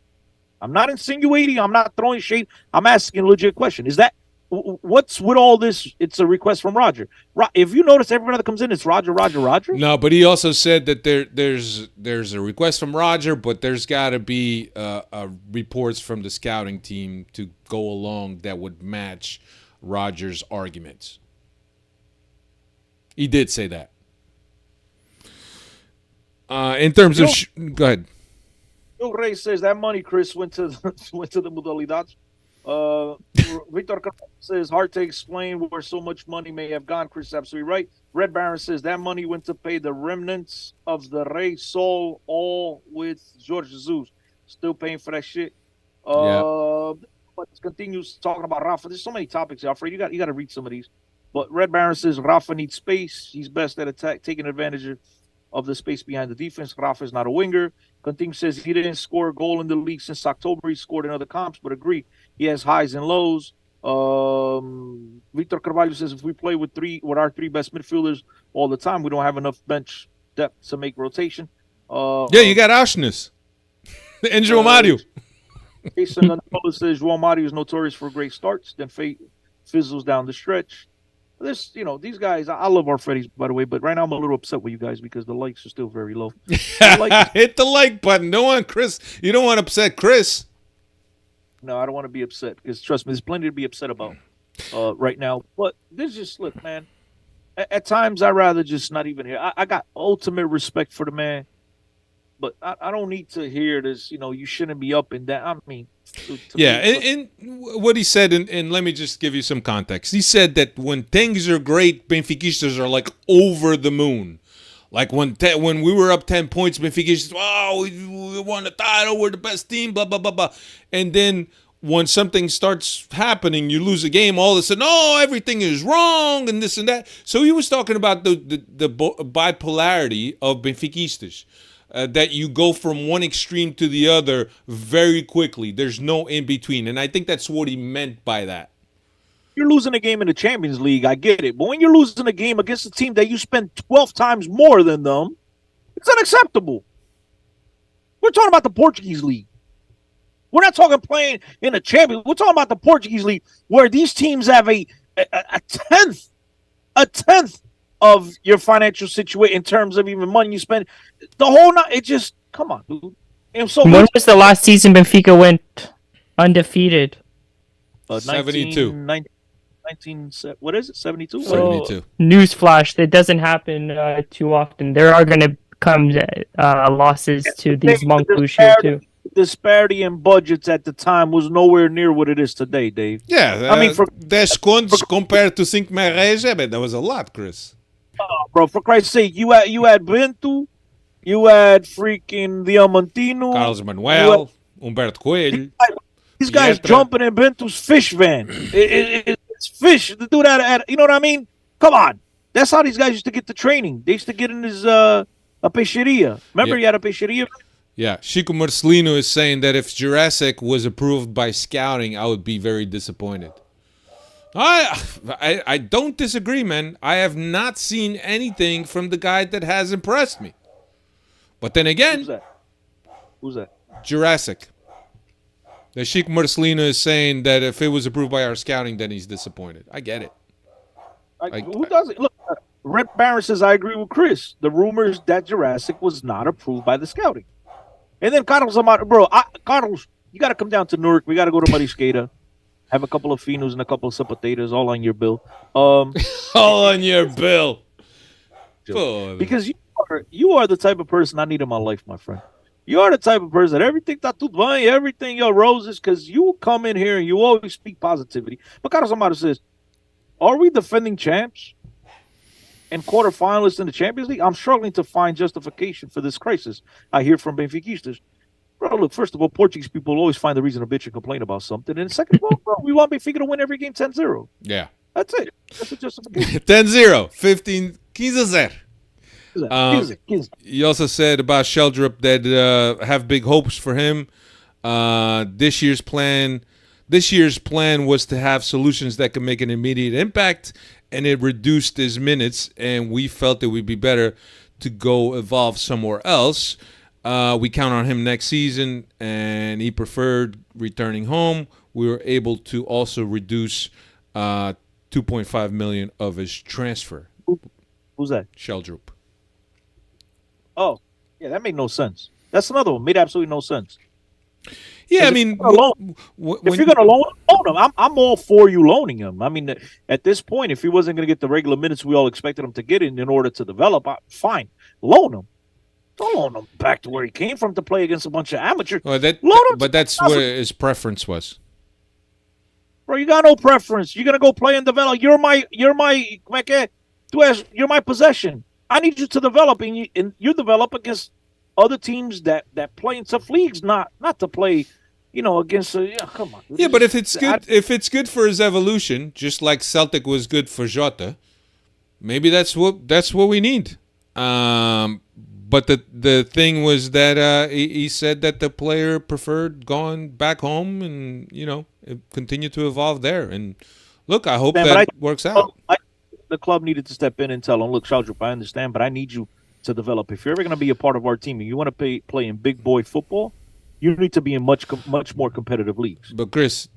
I'm not insinuating. I'm not throwing shade. I'm asking a legit question. Is that what's with all this? It's a request from Roger. If you notice, everybody that comes in, it's Roger. No, but he also said that there's a request from Roger, but there's got to be reports from the scouting team to go along that would match Roger's arguments. He did say that. In terms of, go ahead. Bill Ray says that money, Chris, went to the modalidades. Victor says hard to explain where so much money may have gone. Chris is absolutely right. Red Baron says that money went to pay the remnants of the Rey Sol, all with Jorge Jesus. Still paying for that shit. But continues talking about Rafa. There's so many topics, Alfred. You got to read some of these. But Red Baron says Rafa needs space. He's best at taking advantage of the space behind the defense. Rafa is not a winger. Continue says he didn't score a goal in the league since October. He scored in other comps, but agree. He has highs and lows. Victor Carvalho says if we play with our three best midfielders all the time, we don't have enough bench depth to make rotation. You got Auschness and João Mario. Jason Gonzalez says João Mario is notorious for great starts, then fizzles down the stretch. These guys, I love our Freddies, by the way, but right now I'm a little upset with you guys because the likes are still very low. Hit the like button. You don't want to upset Chris. No, I don't want to be upset because, trust me, there's plenty to be upset about right now. But look, man, at times I'd rather just not even hear. I got ultimate respect for the man, but I don't need to hear this, you shouldn't be up and down. I mean, and what he said, and let me just give you some context. He said that when things are great, Benfiquistas are like over the moon. Like when we were up 10 points, Benfiquistas, we won the title, we're the best team, blah, blah, blah, blah. And then when something starts happening, you lose a game, all of a sudden, everything is wrong and this and that. So he was talking about the bipolarity of Benfiquistas. That you go from one extreme to the other very quickly. There's no in between. And I think that's what he meant by that. you're losing a game in the Champions League, I get it. But when you're losing a game against a team that you spend 12 times more than them, it's unacceptable. We're talking about the Portuguese league. We're not talking playing in the Champions. We're talking about the Portuguese league, where these teams have a tenth of your financial situation in terms of even money you spend. The whole night, it just come on, dude. And so when was the last season Benfica went undefeated? 72. 19, what is it? 72? 72. Newsflash, that doesn't happen too often. There are going to come losses to these Montpellier too. Disparity in budgets at the time was nowhere near what it is today, Dave. Yeah, I mean, for 10 contos compared to 5 reais, but that was a lot, Chris. Bro, for Christ's sake, you had Bento, you had freaking Diamantino, Carlos Manuel, Humberto Coelho. These guys jumping in Bento's fish van. It's fish to do that. You know what I mean? Come on. That's how these guys used to get the training. They used to get in his a peixeria. Remember, he had a peixeria? Yeah, Chico Marcelino is saying that if Jurassic was approved by scouting, I would be very disappointed. I don't disagree, man. I have not seen anything from the guy that has impressed me. But then again, Who's that? Jurassic. The Chico Marcelino is saying that if it was approved by our scouting, then he's disappointed. I get it. Who doesn't? Look, Rep Barron says, I agree with Chris. The rumors that Jurassic was not approved by the scouting. And then Carlos Amado, bro, Carlos, you got to come down to Newark. We got to go to Marisqueira. Have a couple of finos and a couple of sapateiras all on your bill. All on your bill. Because you are the type of person I need in my life, my friend. You are the type of person that everything tá tudo bem, everything your roses, because you come in here and you always speak positivity. But Carlos Amado says, are we defending champs and quarterfinalists in the Champions League? I'm struggling to find justification for this crisis. I hear from Benfiquistas. Bro, look, first of all, Portuguese people always find a reason to bitch and complain about something. And second of all, bro, we want Benfica to win every game 10-0. Yeah. That's it. That's a justification. 10-0, 15, 15-0. You also said about Sheldrup that have big hopes for him. This year's plan was to have solutions that could make an immediate impact, and it reduced his minutes, and we felt it would be better to go evolve somewhere else. We count on him next season, and he preferred returning home. We were able to also reduce 2.5 million of his transfer. Who's that? Sheldrup. Oh, yeah, that made no sense. That's another one. Made absolutely no sense. Yeah, I mean, if you're going to loan him, I'm all for you loaning him. I mean, at this point, if he wasn't going to get the regular minutes we all expected him to get in order to develop, fine, loan him. Don't loan him back to where he came from to play against a bunch of amateurs. Well, but that's where his preference was. Bro, you got no preference. You're gonna go play and develop. You're my possession. I need you to develop, and you develop against other teams that play in tough leagues, not to play, against. Come on. Yeah, but if it's good for his evolution, just like Celtic was good for Jota, maybe that's what we need. But the thing was that he said that the player preferred going back home and continue to evolve there. And look, I hope that works out. The club needed to step in and tell him, look, Sheldrup, I understand, but I need you to develop. If you're ever going to be a part of our team and you want to play in big boy football, you need to be in much more competitive leagues. But Chris,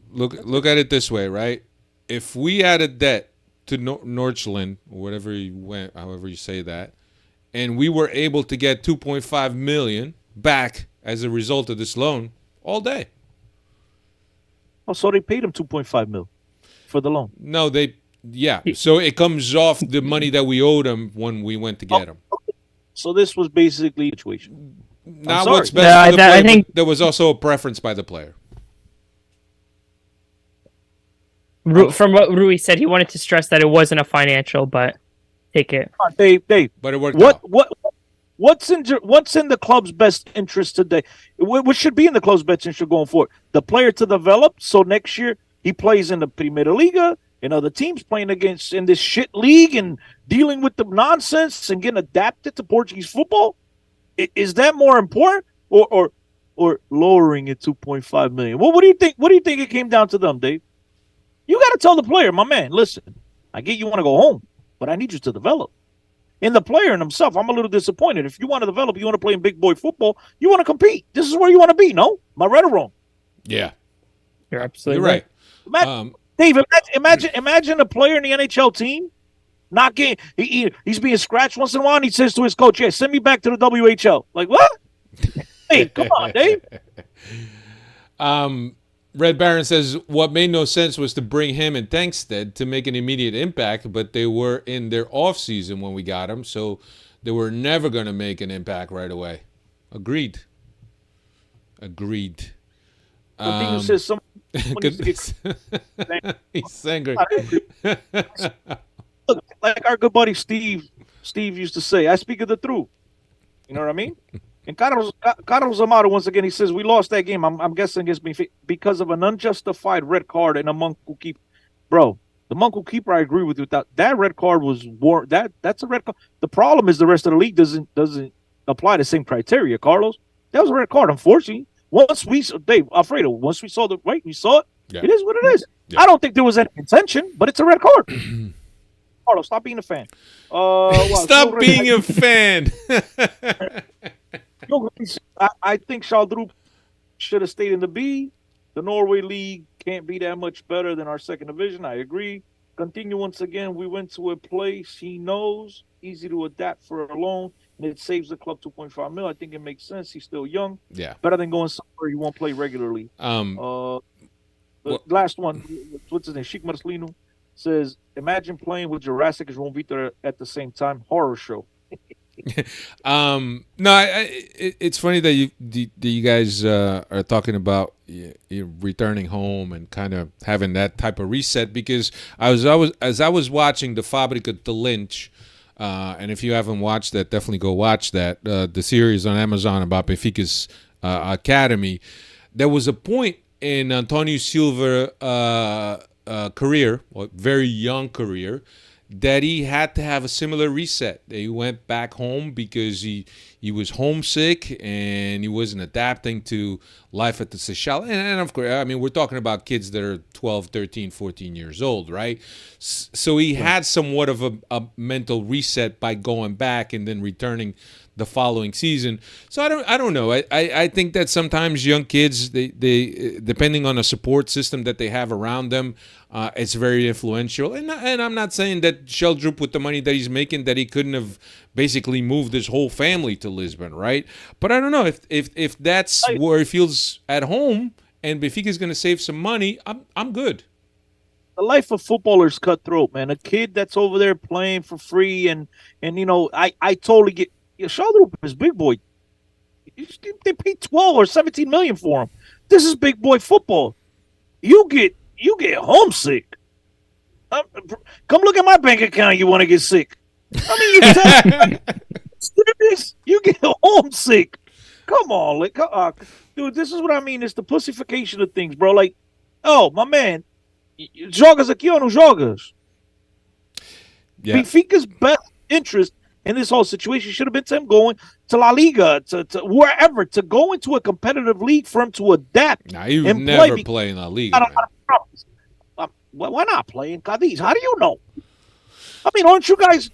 look at it this way, right? If we had a debt to Nordsjælland, or however you say that, and we were able to get 2.5 million back as a result of this loan, all day. Oh, so they paid him 2.5 mil for the loan? No, so it comes off the money that we owed him when we went to get him. Okay. So this was basically a situation. Not what's best for the player, I think there was also a preference by the player. From what Rui said, he wanted to stress that it wasn't a financial, but take it. Dave. But it worked out. What's in the club's best interest today? What should be in the club's best interest going forward? The player to develop, so next year he plays in the Primeira Liga and other teams playing against in this shit league and dealing with the nonsense and getting adapted to Portuguese football. Is that more important, or lowering it 2.5 million? What do you think? What do you think it came down to them, Dave? You got to tell the player, my man, listen, I get you want to go home, but I need you to develop. And the player and himself, I'm a little disappointed. If you want to develop, you want to play in big boy football, you want to compete. This is where you want to be, no? Am I right or wrong? Yeah. You're absolutely You're right. Dave, imagine a player in the NHL team not getting he's being scratched once in a while, and he says to his coach, "Yeah, send me back to the WHL." Like what? Hey, come on, Dave. Red Baron says what made no sense was to bring him and Tankstead to make an immediate impact, but they were in their off season when we got him, so they were never going to make an impact right away. Agreed. Coutinho says some. He's angry. Look, like our good buddy Steve used to say, I speak of the truth. You know what I mean? And Carlos Amaro, once again, he says, we lost that game, I'm guessing against Benfica, because of an unjustified red card and a Munku keeper. Bro, the Munku keeper, I agree with you. That red card was that's a red card. The problem is the rest of the league doesn't apply the same criteria, Carlos. That was a red card, unfortunately. Once we saw the right, we saw it. Yeah. It is what it is. Yeah. I don't think there was any intention, but it's a red card. Carlos, stop being a fan. Stop being a fan. I think Schaldrup should have stayed in the B. The Norway League can't be that much better than our second division. I agree. Continue once again. We went to a place he knows, easy to adapt for a loan, and it saves the club 2.5 mil. I think it makes sense. He's still young. Yeah. Better than going somewhere he won't play regularly. Last one, what's his name? Sheik Marcelino says, imagine playing with Jurassic and João Vitor at the same time. Horror show. No, it's funny that you guys are talking about returning home and kind of having that type of reset, because as I was watching the Fábrica de Lynch, and if you haven't watched that, definitely go watch that, the series on Amazon about Benfica's academy. There was a point in Antonio Silva's career, or very young career, that he had to have a similar reset. He went back home because he was homesick and he wasn't adapting to life at the Seychelles. And of course, I mean, we're talking about kids that are 12, 13, 14 years old, right? So he had somewhat of a mental reset by going back and then returning the following season. So I don't know. I think that sometimes young kids, they depending on the support system that they have around them, it's very influential. And I'm not saying that Sheldrup, with the money that he's making, that he couldn't have basically moved his whole family to Lisbon, right? But I don't know if that's where he feels at home and Benfica is going to save some money. I'm good. The life of footballers cutthroat, man. A kid that's over there playing for free, and you know, I totally get. Sheldrup is big boy. They paid 12 or 17 million for him. This is big boy football. You get homesick. Come look at my bank account. You want to get sick? I mean, you get homesick. Come on, dude. This is what I mean. It's the pussification of things, bro. Like, oh my man, jogas aqui ou não jogas? Yeah. Benfica's best interest in this whole situation should have been to him going to La Liga, to wherever, to go into a competitive league for him to adapt. Nah, he would never play in La Liga. Why not play in Cadiz? How do you know? I mean, aren't you guys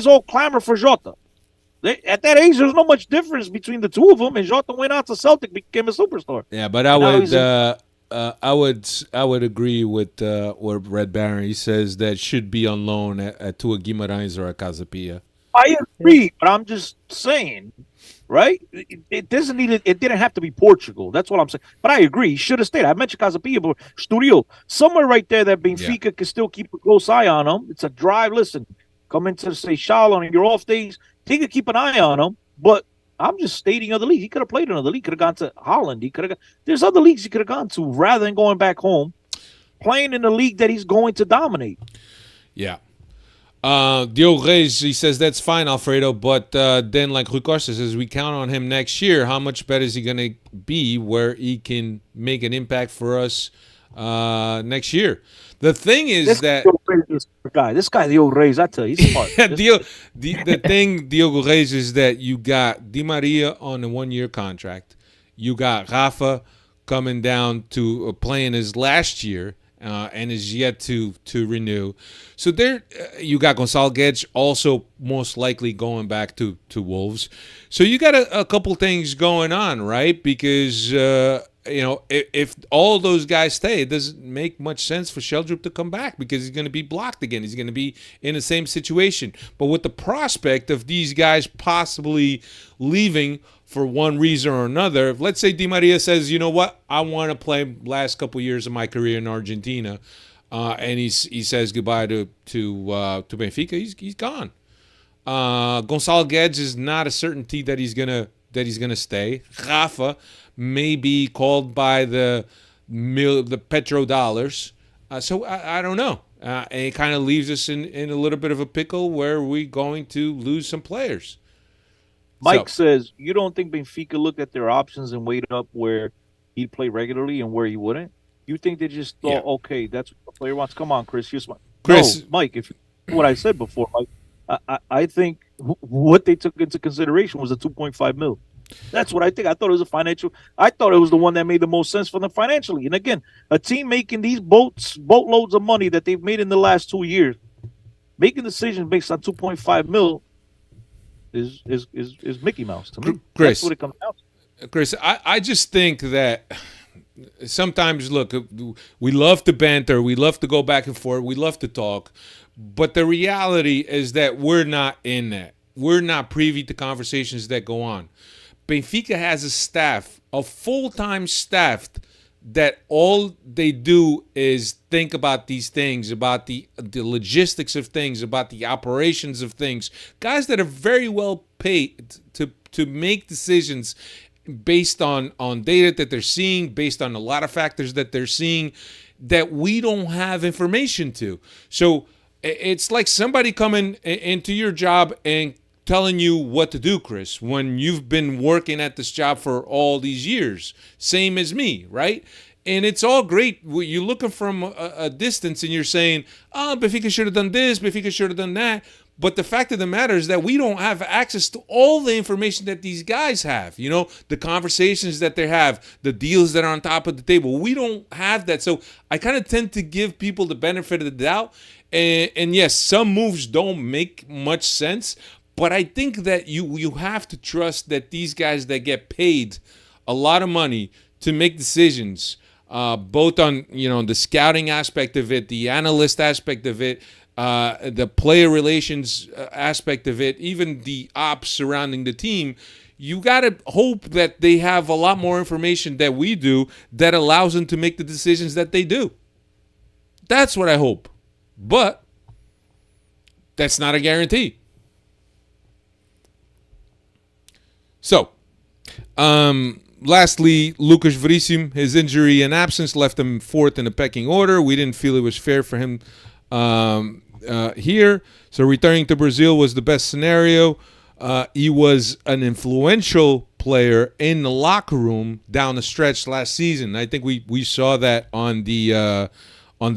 all clamor for Jota? At that age, there's not much difference between the two of them, and Jota went out to Celtic, became a superstar. Yeah, but I would agree with Red Baron. He says that should be on loan to a Guimarães or a Casa Pia. I agree, but I'm just saying, right? It didn't have to be Portugal. That's what I'm saying. But I agree. He should have stayed. I mentioned Casa Pia, but Estoril, somewhere right there that Benfica can still keep a close eye on him. It's a drive. Listen, come into the Seychelles on your off days. He could keep an eye on him, but I'm just stating other leagues. He could have played in another league. Could have gone to Holland. There's other leagues he could have gone to rather than going back home, playing in a league that he's going to dominate. Yeah. Diogo Reis, he says that's fine, Alfredo, but then like Rui Costa says, we count on him next year. How much better is he going to be where he can make an impact for us next year? The thing is this guy, Diogo Reis, I tell you, he's smart. The thing, Diogo Reis, is that you got Di Maria on a 1-year contract. You got Rafa coming down to playing his last year. and is yet to renew. So there, you got Gonçalo Guedes also most likely going back to Wolves. So you got a couple things going on, right? Because if all those guys stay, it doesn't make much sense for Sheldrup to come back because he's going to be blocked again. He's going to be in the same situation. But with the prospect of these guys possibly leaving for one reason or another, let's say Di Maria says, you know what, I want to play last couple years of my career in Argentina, and he says goodbye to Benfica, he's gone. Gonçalo Guedes is not a certainty that he's gonna stay. Rafa may be called by the petrodollars. So I don't know. And it kind of leaves us in a little bit of a pickle where we're going to lose some players. Mike says, you don't think Benfica looked at their options and weighed up where he'd play regularly and where he wouldn't? You think they just thought, okay, that's what the player wants. Come on, Chris. Here's my Chris. No, Mike, if what I said before, Mike, I think what they took into consideration was a 2.5 mil. That's what I think. I thought it was I thought it was the one that made the most sense for them financially. And again, a team making these boatloads of money that they've made in the last 2 years, making decisions based on 2.5 mil is Mickey Mouse to me. Chris, that's what it comes down to. Chris, I just think that sometimes, look, we love to banter, we love to go back and forth, we love to talk, but the reality is that we're not in that. We're not privy to conversations that go on. Benfica has a staff, a full-time staff, that all they do is think about these things, about the logistics of things, about the operations of things. Guys that are very well paid to make decisions based on data that they're seeing, based on a lot of factors that they're seeing that we don't have information to. So it's like somebody coming into your job and telling you what to do, Chris, when you've been working at this job for all these years. Same as me, right? And it's all great. You're looking from a distance and you're saying, Benfica should have done this, Benfica should have done that. But the fact of the matter is that we don't have access to all the information that these guys have. You know, the conversations that they have, the deals that are on top of the table. We don't have that. So I kind of tend to give people the benefit of the doubt. And yes, some moves don't make much sense. But I think that you have to trust that these guys that get paid a lot of money to make decisions, both on the scouting aspect of it, the analyst aspect of it, the player relations aspect of it, even the ops surrounding the team, you got to hope that they have a lot more information that we do that allows them to make the decisions that they do. That's what I hope. But that's not a guarantee. So, lastly, Lucas Veríssimo, his injury and absence left him fourth in the pecking order. We didn't feel it was fair for him here. So returning to Brazil was the best scenario. He was an influential player in the locker room down the stretch last season. I think we saw that on the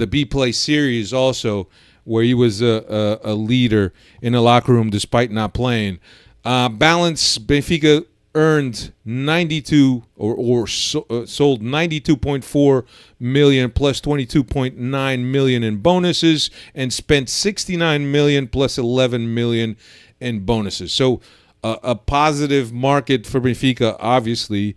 B Play series also, where he was a leader in the locker room despite not playing. Balance, Benfica earned 92 sold 92.4 million plus 22.9 million in bonuses and spent 69 million plus 11 million in bonuses. So a positive market for Benfica, obviously.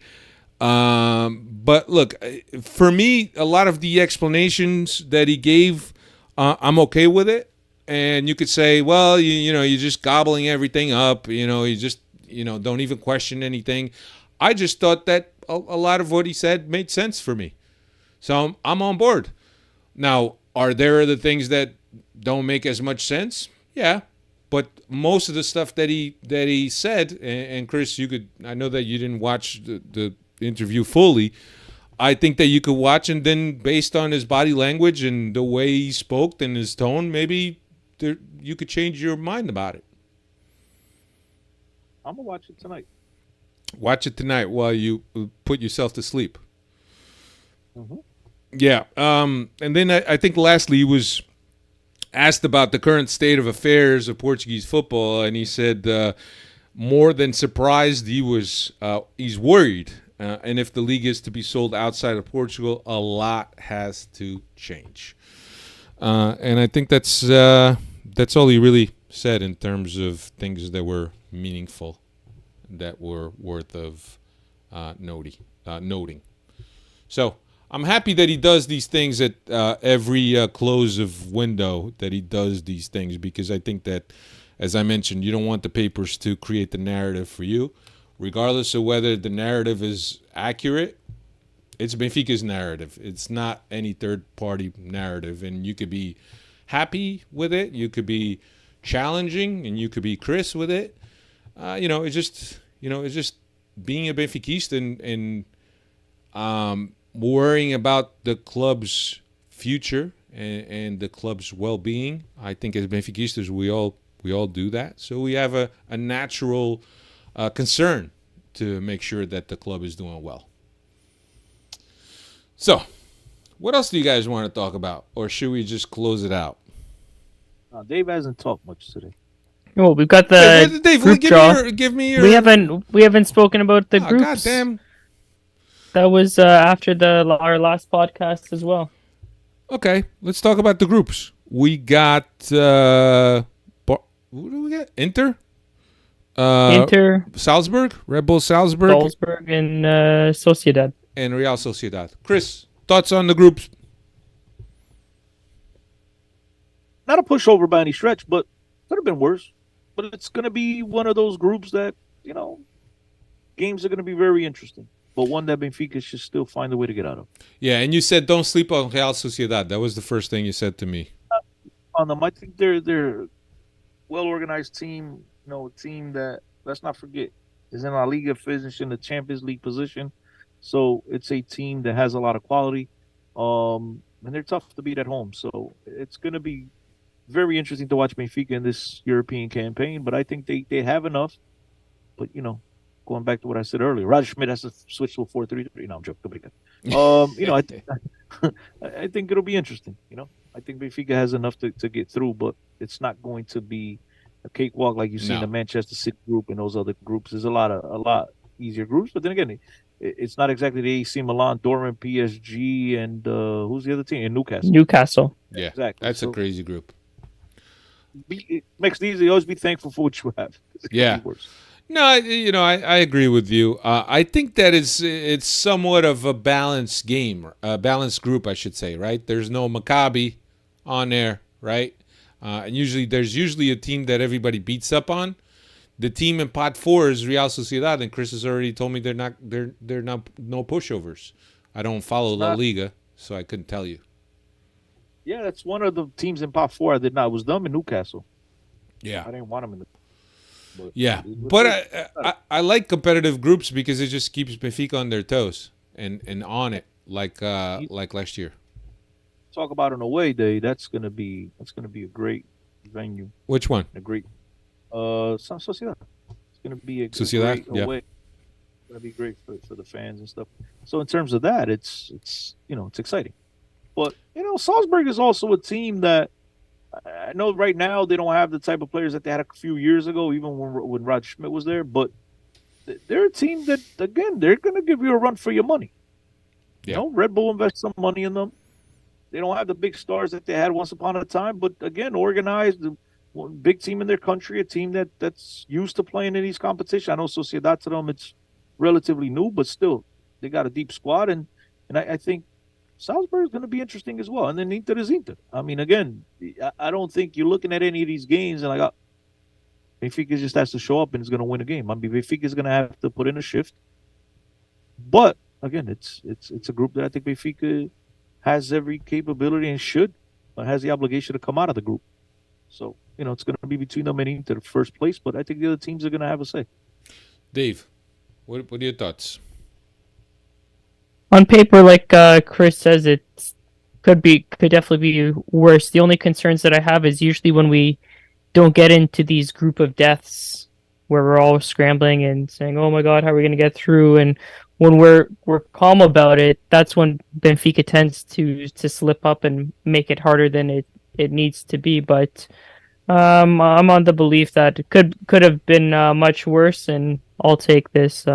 But look, for me, a lot of the explanations that he gave, I'm okay with it. And you could say, well, you're just gobbling everything up. You just, don't even question anything. I just thought that a lot of what he said made sense for me. So I'm on board. Now, are there other things that don't make as much sense? Yeah. But most of the stuff that he said, and Chris, I know that you didn't watch the interview fully. I think that you could watch, and then based on his body language and the way he spoke and his tone, maybe you could change your mind about it. I'm going to watch it tonight. Watch it tonight while you put yourself to sleep. Mm-hmm. Yeah. And then I think lastly, he was asked about the current state of affairs of Portuguese football, and he said more than surprised, he's worried. and if the league is to be sold outside of Portugal, a lot has to change. And I think that's all he really said in terms of things that were meaningful, that were worth of noting. So I'm happy that he does these things at every close of window, that he does these things, because I think that, as I mentioned, you don't want the papers to create the narrative for you. Regardless of whether the narrative is accurate, it's Benfica's narrative. It's not any third-party narrative, and you could be happy with it, you could be challenging, and you could be Chris with it. It's just being a Benfiquista and worrying about the club's future and the club's well-being. I think as Benfiquistas, we all do that. So we have a natural concern to make sure that the club is doing well. So, what else do you guys want to talk about, or should we just close it out? Dave hasn't talked much today. Well, we've got the Dave, group draw. give me your. We haven't spoken about the groups. Goddamn. That was after our last podcast as well. Okay, let's talk about the groups. We got who do we get? Inter, Salzburg, Red Bull Salzburg, and Sociedad, and Real Sociedad. Chris, thoughts on the groups? Not a pushover by any stretch, but could have been worse. But it's going to be one of those groups that, games are going to be very interesting. But one that Benfica should still find a way to get out of. Yeah, and you said don't sleep on Real Sociedad. That was the first thing you said to me. On them, I think they're well-organized team. A team that, let's not forget, is in La Liga, finishing the Champions League position. So it's a team that has a lot of quality. And they're tough to beat at home. So it's going to be very interesting to watch Benfica in this European campaign. But I think they have enough. But, going back to what I said earlier, Roger Schmidt has to switch to a 4-3-3. No, I'm joking. I think it'll be interesting. I think Benfica has enough to get through, but it's not going to be a cakewalk like you see in the Manchester City group and those other groups. There's a lot easier groups, but then again, it's not exactly the AC Milan, Dortmund, PSG, and who's the other team? And Newcastle. Yeah, exactly. That's a crazy group. It makes it easy. Always be thankful for what you have. Yeah. No, I agree with you. I think that it's somewhat of a balanced game, a balanced group, I should say, right? There's no Maccabi on there, right? And there's usually a team that everybody beats up on. The team in pot 4 is Real Sociedad, and Chris has already told me they're not no pushovers. I don't follow La Liga, so I couldn't tell you. Yeah, that's one of the teams in pot 4 I did not. It was them in Newcastle. Yeah, I didn't want them in the. But I like competitive groups because it just keeps Benfica on their toes and on it like last year. Talk about an away day. That's gonna be a great venue. Which one? A great Sociedad. It's gonna be a Sociedad, great away. It's gonna be great for the fans and stuff. So in terms of that, it's exciting. But Salzburg is also a team that I know right now they don't have the type of players that they had a few years ago, even when Roger Schmidt was there. But they're a team that, again, they're going to give you a run for your money. Yeah. Red Bull invests some money in them. They don't have the big stars that they had once upon a time, but again, organized, big team in their country, a team that's used to playing in these competitions. I know Sociedad to them, it's relatively new, but still, they got a deep squad, and I think Salzburg is going to be interesting as well. And then Inter is Inter. I mean, again, I don't think you're looking at any of these games and like, Benfica just has to show up and is going to win a game. I mean, Benfica is going to have to put in a shift. But again, it's a group that I think Benfica has every capability and has the obligation to come out of the group. So, it's going to be between them and Inter first place, but I think the other teams are going to have a say. Dave, what are your thoughts? On paper, like Chris says, it could definitely be worse. The only concerns that I have is usually when we don't get into these group of deaths where we're all scrambling and saying, "Oh my God, how are we going to get through?" And when we're calm about it, that's when Benfica tends to slip up and make it harder than it needs to be. But I'm on the belief that it could have been much worse, and I'll take this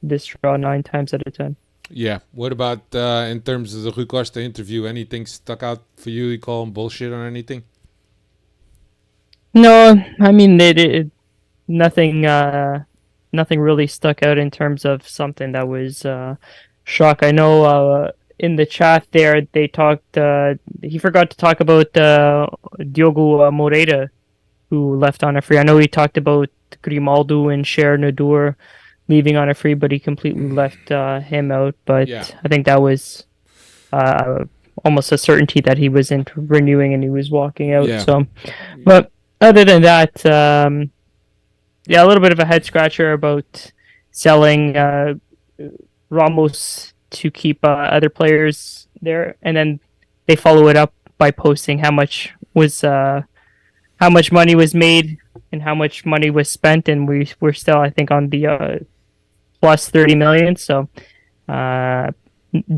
this draw 9 times out of 10. Yeah. What about in terms of the Rui Costa interview? Anything stuck out for you? You call him bullshit on anything? No, I mean nothing. Nothing really stuck out in terms of something that was shock. I know in the chat there they talked. He forgot to talk about Diogo Moreira, who left on a free. I know he talked about Grimaldo and Cher Nadur leaving on a free, but he completely left him out. But Yeah. I think that was almost a certainty that he wasn't renewing and he was walking out. Yeah. So, but other than that, yeah, a little bit of a head scratcher about selling Ramos to keep other players there, and then they follow it up by posting how much money was made and how much money was spent, and we're still, I think, on the plus 30 million. So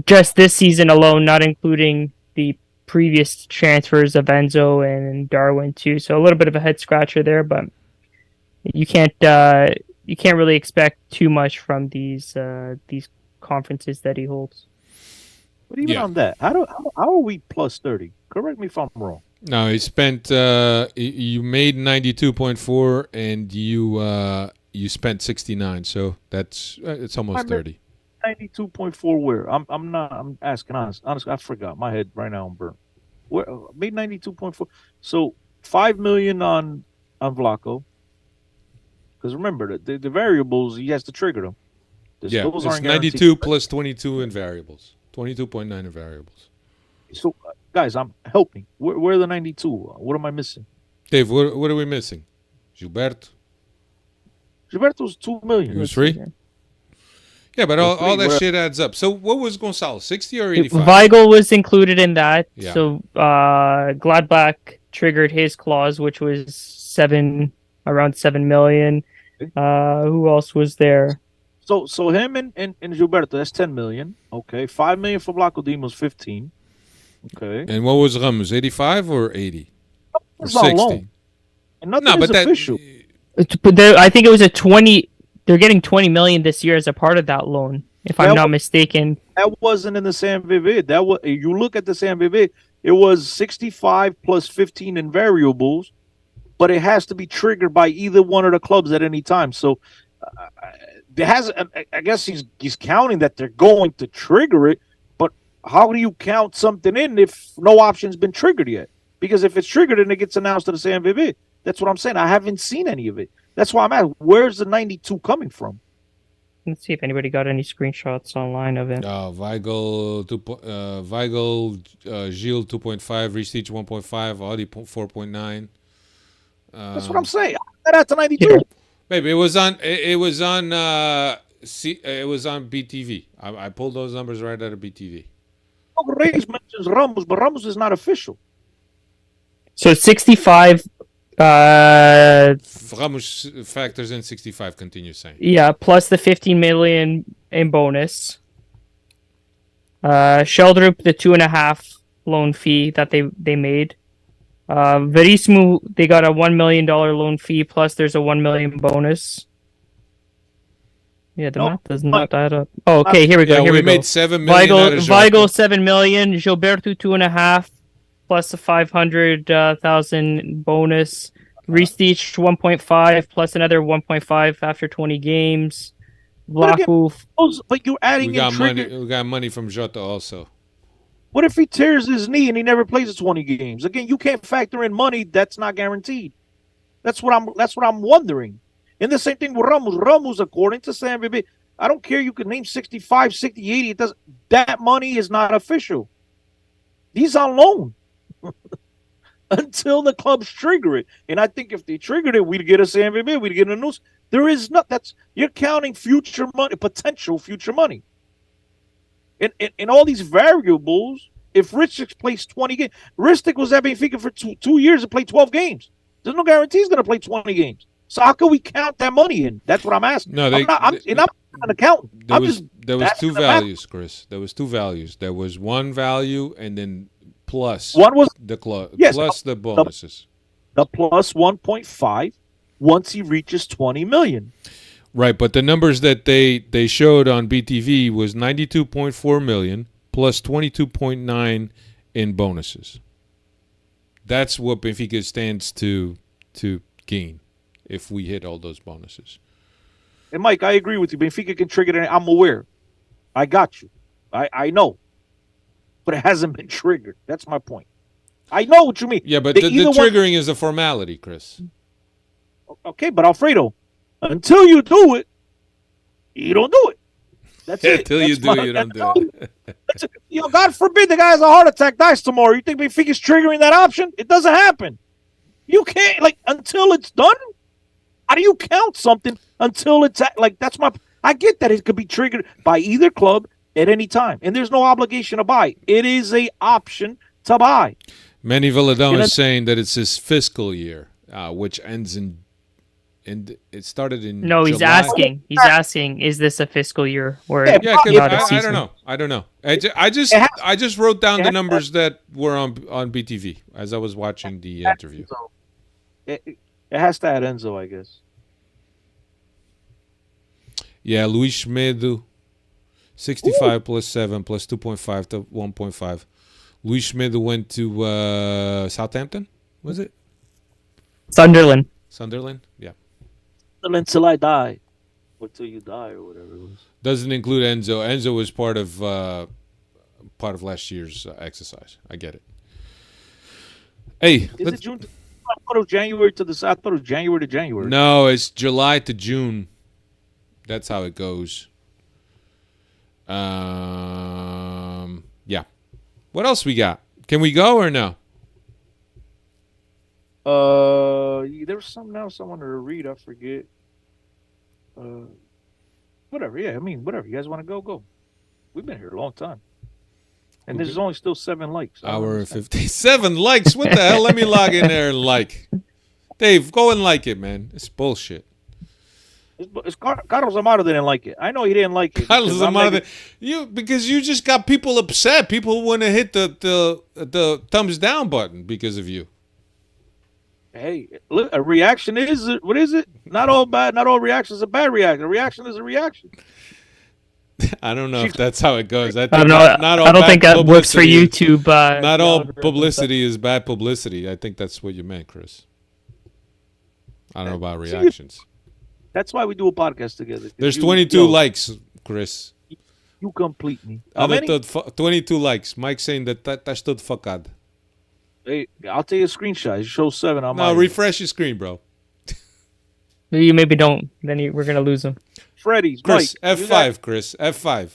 just this season alone, not including the previous transfers of Enzo and Darwin too. So a little bit of a head scratcher there, but you can't really expect too much from these conferences that he holds. But even on that, how are we plus 30? Correct me if I'm wrong. No, he spent. You made 92.4, and you spent 69. So it's almost 30. 92.4 where? I'm asking honestly, I forgot. My head right now I'm burnt. Where made 92.4. So 5 million on Vlaco. Because remember the variables, he has to trigger them. Yeah, those it's aren't 92 guaranteed. plus 22 in variables. 22.9 in variables. So guys, I'm helping. Where are the 92? What am I missing? Dave, what are we missing? Gilberto? Gilberto's 2 million. He was free? Yeah, but all that shit adds up. So what was Gonçalo, 60 or 85? Weigl was included in that. Yeah. So Gladbach triggered his clause, which was around 7 million. Who else was there? So him and Gilberto, that's 10 million. Okay. 5 million for Vlaco Dimos, 15. Okay. And what was Ramos, 85 or 80? Or It's not 60? loan. And nothing is official. I think it was a 20. They're getting 20 million this year as a part of that loan, if I'm not mistaken. That wasn't in the CMVB. That was, you look at the CMVB, it was 65 plus 15 in variables, but it has to be triggered by either one of the clubs at any time. So there has. I guess he's counting that they're going to trigger it, but how do you count something in if no option's been triggered yet? Because if it's triggered and it gets announced to the CMVB, that's what I'm saying. I haven't seen any of it. That's why I'm asking, where's the 92 coming from? Let's see if anybody got any screenshots online of it. Weigl, Gilles 2.5, Ristich 1.5, Audi 4.9. That's what I'm saying. That's a 92. Maybe it was on BTV. I pulled those numbers right out of BTV. Reyes mentions Ramos, but Ramos is not official. So 65. Ramos factors in 65. Continue saying. Yeah, plus the 15 million in bonus. Sheldrup, the 2.5 loan fee that they made. Verismo, they got a $1 million loan fee, plus there's a 1 million bonus. Yeah, the math does not add up. Oh, okay, here we go. Yeah, we made 7 million out of Weigl 7 million, Gilberto 2.5, plus a 500,000 bonus. Ristich 1.5, plus another 1.5 after 20 games. Vlaco. But you're adding we got money from Jota also. What if he tears his knee and he never plays the 20 games? Again, you can't factor in money that's not guaranteed. That's what I'm wondering. And the same thing with Ramos. Ramos, according to Sam Bibi, I don't care. You can name 65, 60, 80. It doesn't. That money is not official. He's on loan until the clubs trigger it. And I think if they triggered it, we'd get a Sam Bibi. We'd get a news. There is not. You're counting future money, potential future money. In all these variables, if Ristic plays 20 games, Ristic was at Benfica for 2 years and played 12 games. There's no guarantee he's going to play 20 games. So how can we count that money in? That's what I'm asking. No, I'm not an accountant. There was two values, Chris. There was two values. There was one value and then plus one was the club, yes, plus the bonuses. The plus 1.5 once he reaches 20 million. Right, but the numbers that they showed on BTV was 92.4 million plus 22.9 in bonuses. That's what Benfica stands to gain if we hit all those bonuses. And Mike, I agree with you. Benfica can trigger it. I'm aware. I got you. I know. But it hasn't been triggered. That's my point. I know what you mean. Yeah, but the triggering is a formality, Chris. Okay, but Alfredo, until you do it, you don't do it. That's it. Until you do, you don't do it. God forbid the guy has a heart attack, dies tomorrow. You think Benfica's triggering that option? It doesn't happen. You can't, until it's done. How do you count something until it's that's my. I get that it could be triggered by either club at any time, and there's no obligation to buy. It is a option to buy. Manny Villadon is saying that it's his fiscal year, which ends in it started in. No, July. He's asking, is this a fiscal year or I season? I don't know. I just wrote down the numbers that were on BTV as I was watching the interview. It has to add Enzo, I guess. Yeah, Luis Medo, 65 plus 7 plus 2.5 to 1.5. Luis Medo went to Southampton, was it? Sunderland, yeah. Until I die. Or till you die or whatever it was. Doesn't include Enzo. Enzo was part of last year's exercise. I get it. Hey, is it June? I thought it was January to I thought it was January to January. No, it's July to June. That's how it goes. Yeah. What else we got? Can we go or no? There was something else I wanted to read. I forget. Whatever. Yeah, I mean, whatever. You guys want to go? Go. We've been here a long time, and there's only still 7 likes. Hour and 57 likes. What the hell? Let me log in there and like. Dave, go and like it, man. It's bullshit. It's Carlos Amado didn't like it. I know he didn't like it. Carlos Amado, because you just got people upset. People want to hit the thumbs down button because of you. Hey, look, a reaction is what is it? Not all bad. Not all reactions are bad reaction. A reaction is a reaction. I don't know if that's how it goes. I don't know. I don't think that works for YouTube. Not all publicity is bad publicity. I think that's what you meant, Chris. I don't know about reactions. That's why we do a podcast together. There's 22 likes, Chris. You complete me. How many? 22 likes. Mike saying that that's the facade. Hey, I'll take a screenshot. It shows 7 on my. No, refresh your screen, bro. You maybe don't. Then we're gonna lose them. Freddy's, Chris, Mike, F5, Chris, F5.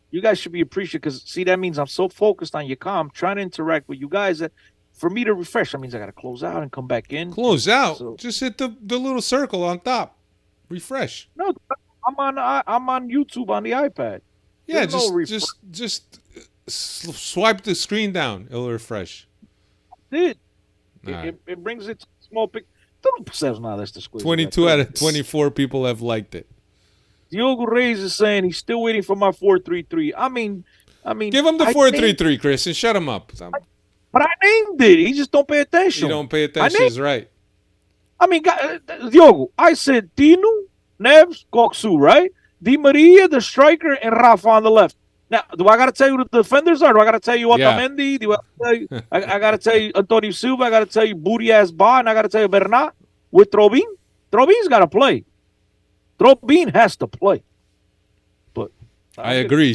You guys should be appreciative because see that means I'm so focused on your com, trying to interact with you guys that for me to refresh, that means I gotta close out and come back in. Close out. So, just hit the little circle on top. Refresh. No, I'm on YouTube on the iPad. Yeah, just swipe the screen down. It'll refresh. It brings it to small pic. That's the squid. 22 out of 24 people have liked it. Diogo Reyes is saying he's still waiting for my 433. I mean, give him the 433, Chris, and shut him up. But I named it. He just don't pay attention. You don't pay attention, is right. I mean, Diogo, I said Tino, Neves, Koksu, right? Di Maria, the striker, and Rafa on the left. Now, do I got to tell you who the defenders are? Do I got to tell you Otamendi? Do I got to tell you Antonio Silva? I got to tell you Burias Ba, and I got to tell you Bernat with Trobin? Trobin's got to play. Trobin has to play. But I agree.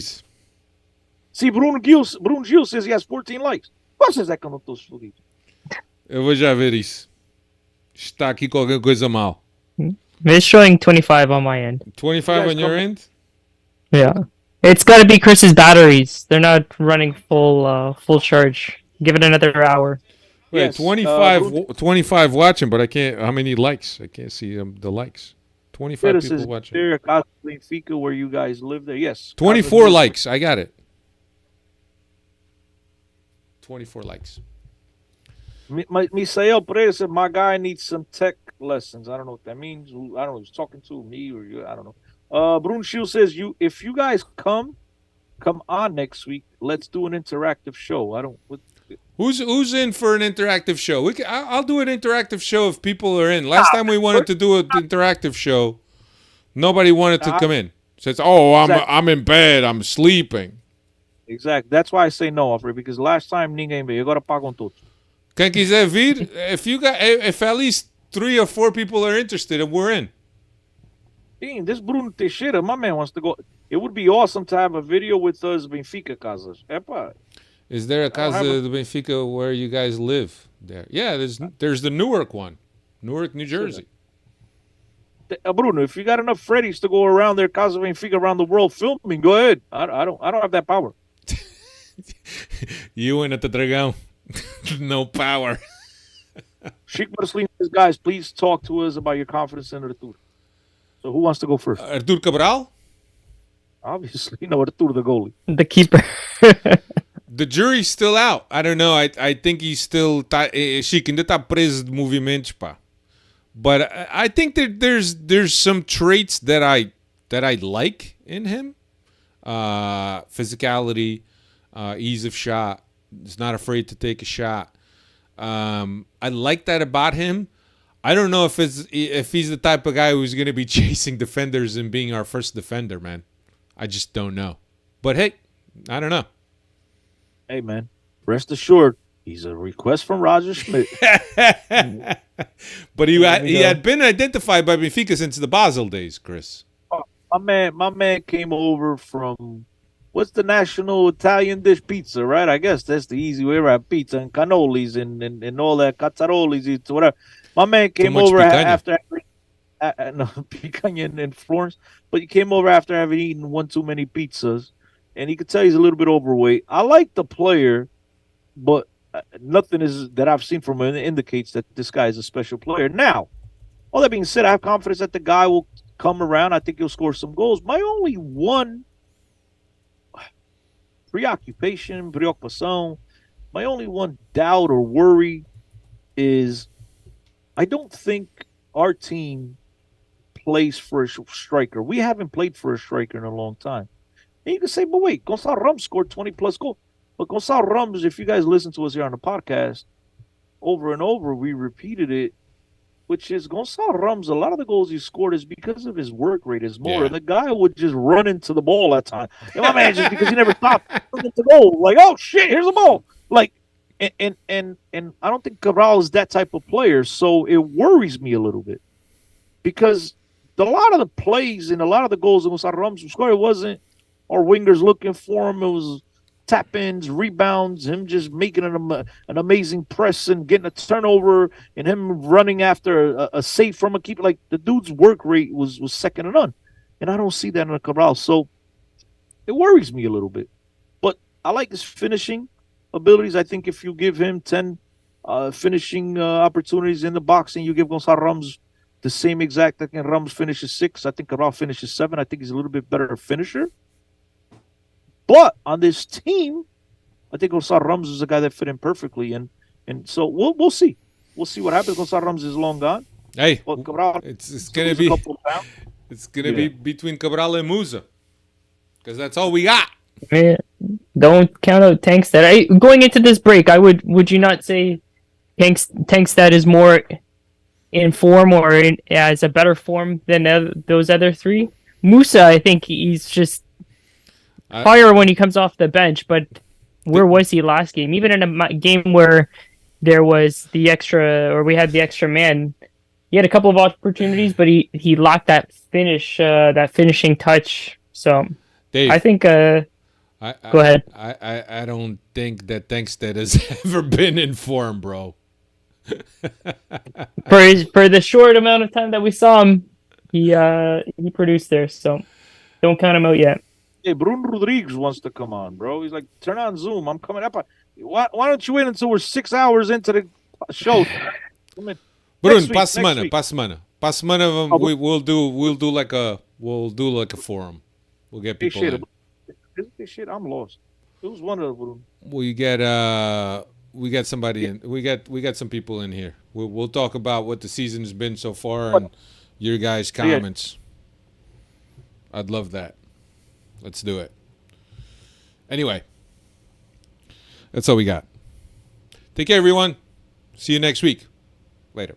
See, Bruno Gil says he has 14 likes. Vocês é que eu não estou feliz. Eu vou já ver isso. Está aqui qualquer coisa mal. It's showing 25 on my end. 25 on your end? Yeah. It's got to be Chris's batteries. They're not running full charge. Give it another hour. Wait, yes. 25 watching, but I can't. How many likes? I can't see the likes. 25 people watching. There, Benfica, where you guys live there. Yes. 24 likes. I got it. 24 likes. Misael Pereira said, my guy needs some tech lessons. I don't know what that means. I don't know. He's talking to me or you. I don't know. Brun Shield says, if you guys come on next week, let's do an interactive show. I don't. Who's in for an interactive show? I'll do an interactive show if people are in. Last time we wanted to do an interactive show, Nobody wanted to come in. Says, "Oh, Exactly. I'm in bed. I'm sleeping." Exactly. That's why I say no, Alfred, because last time ninguém veio. Agora pagam todos. Quem quiser vir, if at least 3 or 4 people are interested, we're in. Damn, this Bruno Teixeira, my man wants to go. It would be awesome to have a video with us Benfica casas. Epa. Is there a Casa de Benfica where you guys live there? Yeah, there's the Newark one. Newark, New Jersey. Bruno, if you got enough Freddies to go around their Casa Benfica around the world filming, go ahead. I don't have that power. You and the Dragão. No power. Sheik Muslim, guys, please talk to us about your confidence in Artur. So who wants to go first? Artur Cabral? Obviously, no, Artur the goalie. The keeper. The jury's still out. I don't know. I think he's still... Chico, ainda tá preso de movimentos, pá. But I think that there's some traits that I like in him. Physicality, ease of shot. He's not afraid to take a shot. I like that about him. I don't know if he's the type of guy who's going to be chasing defenders and being our first defender, man. I just don't know. But hey, I don't know. Hey, man, rest assured, he's a request from Roger Schmidt. But he had been identified by Benfica since the Basel days, Chris. My man came over from what's the national Italian dish? Pizza, right? I guess that's the easy way, right? Pizza and cannolis and all that cazzarolis, whatever. My man came over after picanha in Florence, but he came over after having eaten one too many pizzas, and he could tell he's a little bit overweight. I like the player, but nothing is that I've seen from him indicates that this guy is a special player. Now, all that being said, I have confidence that the guy will come around. I think he'll score some goals. My only one preocupação, my only one doubt or worry is I don't think our team plays for a striker. We haven't played for a striker in a long time. And you can say, but wait, Gonçalo Ramos scored 20-plus goals. But Gonçalo Ramos, if you guys listen to us here on the podcast, over and over, we repeated it, which is Gonçalo Ramos, a lot of the goals he scored is because of his work rate is more. Yeah. And the guy would just run into the ball at time. And my man, just because he never stopped, running into the goal. Like, oh, shit, here's the ball. Like, and I don't think Cabral is that type of player, so it worries me a little bit. Because a lot of the plays and a lot of the goals that Gonçalo Ramos scored, it wasn't our wingers looking for him. It was tap-ins, rebounds, him just making an amazing press and getting a turnover, and him running after a save from a keeper. Like, the dude's work rate was second to none. And I don't see that in a Cabral. So it worries me a little bit. But I like his finishing abilities. I think if you give him 10 finishing opportunities in the box and you give Gonçalo Ramos the same exact, I think Ramos finishes 6. I think Cabral finishes 7. I think he's a little bit better finisher. But on this team, I think Gonçalo Ramos is a guy that fit in perfectly, and so we'll see. We'll see what happens. Gonçalo Ramos is long gone. Hey, But Cabral, it's gonna be between Cabral and Musa, because that's all we got. Man, don't count out Tankstead. Going into this break, would you not say Tankstead is more in form or as a better form than those other three? Musa, I think he's just higher when he comes off the bench, but where was he last game? Even in a game where there was the extra, or we had the extra man, he had a couple of opportunities, but he lacked that finishing touch. So Dave, I think go ahead. I don't think that Tankstead has ever been in form, bro. For the short amount of time that we saw him, he produced there. So don't count him out yet. Hey, Bruno Rodrigues wants to come on, bro. He's like, turn on Zoom. I'm coming up. Why don't you wait until we're 6 hours into the show? Bruno, pa semana, we'll do like a forum. We'll get people in. This shit, I'm lost. It was one of them, Bruno. We get somebody in. We got some people in here. We'll talk about what the season has been so far and your guys' comments. I'd love that. Let's do it. Anyway, that's all we got. Take care, everyone. See you next week. Later.